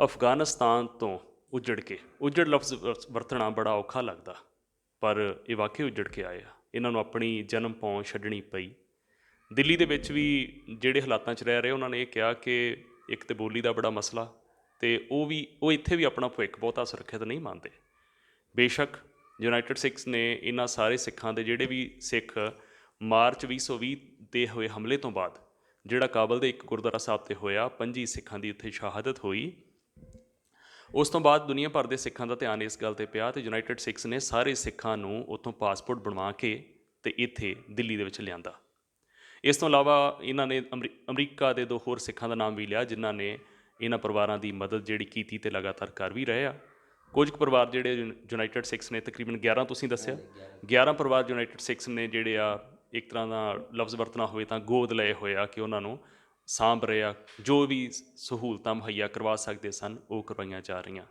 ਅਫਗਾਨਿਸਤਾਨ ਤੋਂ ਉੱਜੜ ਲਫ਼ਜ਼ ਵਰਤਣਾ ਬੜਾ ਔਖਾ ਲੱਗਦਾ, ਪਰ ਇਹ ਵਾਕਈ ਉੱਜੜ ਕੇ ਆਏ ਆ। ਇਹਨਾਂ ਨੂੰ ਆਪਣੀ ਜਨਮ ਪੌਂ ਛੱਡਣੀ ਪਈ। ਦਿੱਲੀ ਦੇ ਵਿੱਚ ਵੀ ਜਿਹੜੇ ਹਾਲਾਤਾਂ 'ਚ ਰਹਿ ਰਹੇ, ਉਹਨਾਂ ਨੇ ਇਹ ਕਿਹਾ ਕਿ ਇੱਕ ਤਾਂ ਬੋਲੀ ਦਾ ਬੜਾ ਮਸਲਾ, ਅਤੇ ਉਹ ਇੱਥੇ ਵੀ ਆਪਣਾ ਭਵਿੱਖ ਬਹੁਤਾ ਸੁਰੱਖਿਅਤ ਨਹੀਂ ਮੰਨਦੇ। ਬੇਸ਼ੱਕ ਯੂਨਾਈਟਿਡ ਸਿੱਖਸ ਨੇ ਇਹਨਾਂ ਸਾਰੇ ਸਿੱਖਾਂ ਦੇ ਜਿਹੜੇ ਵੀ ਸਿੱਖ ਮਾਰਚ 2020 ਦੇ ਹੋਏ ਹਮਲੇ ਤੋਂ ਬਾਅਦ, ਜਿਹੜਾ ਕਾਬਲ ਦੇ ਇੱਕ ਗੁਰਦੁਆਰਾ ਸਾਹਿਬ 'ਤੇ ਹੋਇਆ, 25 ਸਿੱਖਾਂ ਦੀ ਉੱਥੇ ਸ਼ਹਾਦਤ ਹੋਈ, ਉਸ ਤੋਂ ਬਾਅਦ ਦੁਨੀਆ ਭਰ ਦੇ ਸਿੱਖਾਂ ਦਾ ਧਿਆਨ ਇਸ ਗੱਲ 'ਤੇ ਪਿਆ, ਅਤੇ ਯੂਨਾਈਟਿਡ ਸਿੱਖਸ ਨੇ ਸਾਰੇ ਸਿੱਖਾਂ ਨੂੰ ਉੱਥੋਂ ਪਾਸਪੋਰਟ ਬਣਵਾ ਕੇ ਅਤੇ ਇੱਥੇ ਦਿੱਲੀ ਦੇ ਵਿੱਚ ਲਿਆਂਦਾ। ਇਸ ਤੋਂ ਇਲਾਵਾ ਇਹਨਾਂ ਨੇ ਅਮਰੀਕਾ ਦੇ 2 ਹੋਰ ਸਿੱਖਾਂ ਦਾ ਨਾਮ ਵੀ ਲਿਆ, ਜਿਨ੍ਹਾਂ ਨੇ ਇਹਨਾਂ ਪਰਿਵਾਰਾਂ ਦੀ ਮਦਦ ਜਿਹੜੀ ਕੀਤੀ ਅਤੇ ਲਗਾਤਾਰ ਕਰ ਵੀ ਰਹੇ ਆ। ਕੁਝ ਕੁ ਪਰਿਵਾਰ ਜਿਹੜੇ ਯੂਨਾਈਟਿਡ ਸਿੱਖਸ ਨੇ, ਤਕਰੀਬਨ 11 ਤੁਸੀਂ ਦੱਸਿਆ, 11 ਪਰਿਵਾਰ ਯੂਨਾਈਟਿਡ ਸਿੱਖਸ ਨੇ ਜਿਹੜੇ ਆ ਇੱਕ ਤਰ੍ਹਾਂ ਦਾ ਲਫ਼ਜ਼ ਵਰਤਣਾ ਹੋਵੇ ਤਾਂ ਗੋਦ ਲਏ ਹੋਏ ਆ, ਕਿ ਉਹਨਾਂ ਨੂੰ ਸਾਂਭ ਰਹੇ ਆ। ਜੋ ਵੀ ਸਹੂਲਤਾਂ ਮੁਹੱਈਆ ਕਰਵਾ ਸਕਦੇ ਸਨ, ਉਹ ਕਰਵਾਈਆਂ ਜਾ ਰਹੀਆਂ।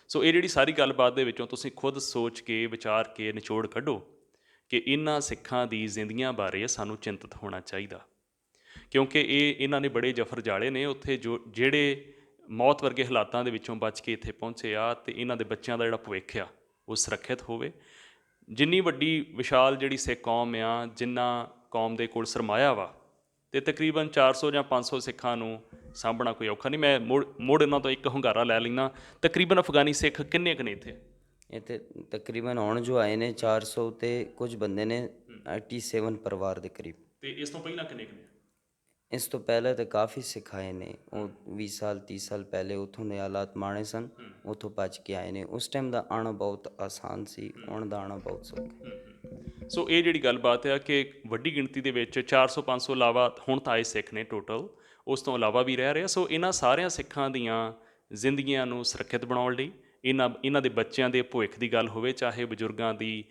ਸੋ ਇਹ ਜਿਹੜੀ ਸਾਰੀ ਗੱਲਬਾਤ ਦੇ ਵਿੱਚੋਂ ਤੁਸੀਂ ਖੁਦ ਸੋਚ ਕੇ, ਵਿਚਾਰ ਕੇ ਨਿਚੋੜ ਕੱਢੋ ਕਿ ਇਹਨਾਂ ਸਿੱਖਾਂ ਦੀ ਜ਼ਿੰਦਗੀਆਂ ਬਾਰੇ ਸਾਨੂੰ ਚਿੰਤਤ ਹੋਣਾ ਚਾਹੀਦਾ, ਕਿਉਂਕਿ ਇਹਨਾਂ ਨੇ ਬੜੇ ਜਫਰ ਜਾਲੇ ਨੇ ਉੱਥੇ, ਜਿਹੜੇ ਮੌਤ ਵਰਗੇ ਹਾਲਾਤਾਂ ਦੇ ਵਿੱਚੋਂ ਬਚ ਕੇ ਇੱਥੇ ਪਹੁੰਚੇ ਆ, ਅਤੇ ਇਹਨਾਂ ਦੇ ਬੱਚਿਆਂ ਦਾ ਜਿਹੜਾ ਭਵਿੱਖ ਆ ਉਹ ਸੁਰੱਖਿਅਤ ਹੋਵੇ। ਜਿੰਨੀ ਵੱਡੀ ਵਿਸ਼ਾਲ ਜਿਹੜੀ ਸਿੱਖ ਕੌਮ ਆ, ਜਿੰਨਾ ਕੌਮ ਦੇ ਕੋਲ ਸਰਮਾਇਆ ਵਾ, ਅਤੇ ਤਕਰੀਬਨ 400 ਜਾਂ 500 ਸਿੱਖਾਂ ਨੂੰ ਸਾਂਭਣਾ ਕੋਈ ਔਖਾ ਨਹੀਂ। ਮੈਂ ਮੁੜ ਇਹਨਾਂ ਤੋਂ ਇੱਕ ਹੁੰਗਾਰਾ ਲੈ ਲੈਂਦਾ, ਤਕਰੀਬਨ ਅਫਗਾਨੀ ਸਿੱਖ ਕਿੰਨੇ ਕੁ ਨੇ ਇੱਥੇ? ਇੱਥੇ ਤਕਰੀਬਨ ਹੁਣ ਜੋ ਆਏ ਨੇ 400 ਅਤੇ ਕੁਝ ਬੰਦੇ ਨੇ 87 ਪਰਿਵਾਰ ਦੇ ਕਰੀਬ। ਅਤੇ ਇਸ ਤੋਂ ਪਹਿਲਾਂ ਕਿੰਨੇ ਕੁ ਨੇ? ਇਸ ਤੋਂ ਪਹਿਲਾਂ ਤਾਂ ਕਾਫੀ ਸਿੱਖ ਆਏ ਨੇ। ਉਹ 20 ਸਾਲ 30 ਸਾਲ ਪਹਿਲੇ ਉੱਥੋਂ ਦੇ ਹਾਲਾਤ ਮਾੜੇ ਸਨ, ਉੱਥੋਂ ਭੱਜ ਕੇ ਆਏ ਨੇ। ਉਸ ਟਾਈਮ ਦਾ ਆਉਣਾ ਬਹੁਤ ਆਸਾਨ ਸੀ, ਹੁਣ ਦਾ ਆਉਣਾ ਬਹੁਤ ਸੌਖਾ। ਸੋ ਇਹ ਜਿਹੜੀ ਗੱਲਬਾਤ ਆ ਕਿ ਵੱਡੀ ਗਿਣਤੀ ਦੇ ਵਿੱਚ 400-500 ਇਲਾਵਾ ਹੁਣ ਤਾਂ ਆਏ ਸਿੱਖ ਨੇ ਟੋਟਲ, ਉਸ ਤੋਂ ਇਲਾਵਾ ਵੀ ਰਹਿ ਰਹੇ। ਸੋ ਇਹਨਾਂ ਸਾਰਿਆਂ ਸਿੱਖਾਂ ਦੀਆਂ ਜ਼ਿੰਦਗੀਆਂ ਨੂੰ ਸੁਰੱਖਿਅਤ ਬਣਾਉਣ ਲਈ, ਇਹਨਾਂ ਦੇ ਬੱਚਿਆਂ ਦੇ ਭਵਿੱਖ ਦੀ ਗੱਲ ਹੋਵੇ, ਚਾਹੇ ਬਜ਼ੁਰਗਾਂ ਦੀ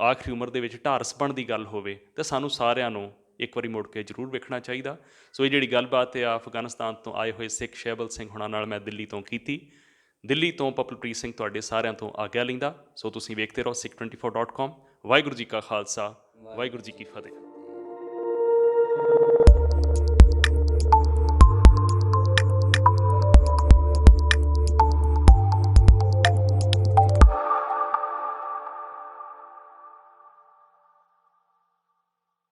ਆਖਰੀ ਉਮਰ ਦੇ ਵਿੱਚ ਢਾਰਸ ਬਣਨ ਦੀ ਗੱਲ ਹੋਵੇ, ਤਾਂ ਸਾਨੂੰ ਸਾਰਿਆਂ ਨੂੰ ਇੱਕ ਵਾਰੀ ਮੁੜ ਕੇ ਜ਼ਰੂਰ ਵੇਖਣਾ ਚਾਹੀਦਾ। ਸੋ ਇਹ ਜਿਹੜੀ ਗੱਲਬਾਤ ਆ ਅਫਗਾਨਿਸਤਾਨ ਤੋਂ ਆਏ ਹੋਏ ਸਿੱਖ ਸ਼ੈਬਲ ਸਿੰਘ ਹੁਣਾਂ ਨਾਲ ਮੈਂ ਦਿੱਲੀ ਤੋਂ ਕੀਤੀ। ਦਿੱਲੀ ਤੋਂ ਪਪਲਪ੍ਰੀਤ ਸਿੰਘ ਤੁਹਾਡੇ ਸਾਰਿਆਂ ਤੋਂ ਆਗਿਆ ਲੈਂਦਾ। ਸੋ ਤੁਸੀਂ ਵੇਖਦੇ ਰਹੋ Sikh24.com। ਵਾਹਿਗੁਰੂ ਜੀ ਕਾ ਖਾਲਸਾ, ਵਾਹਿਗੁਰੂ ਜੀ ਕੀ ਫਤਿਹ।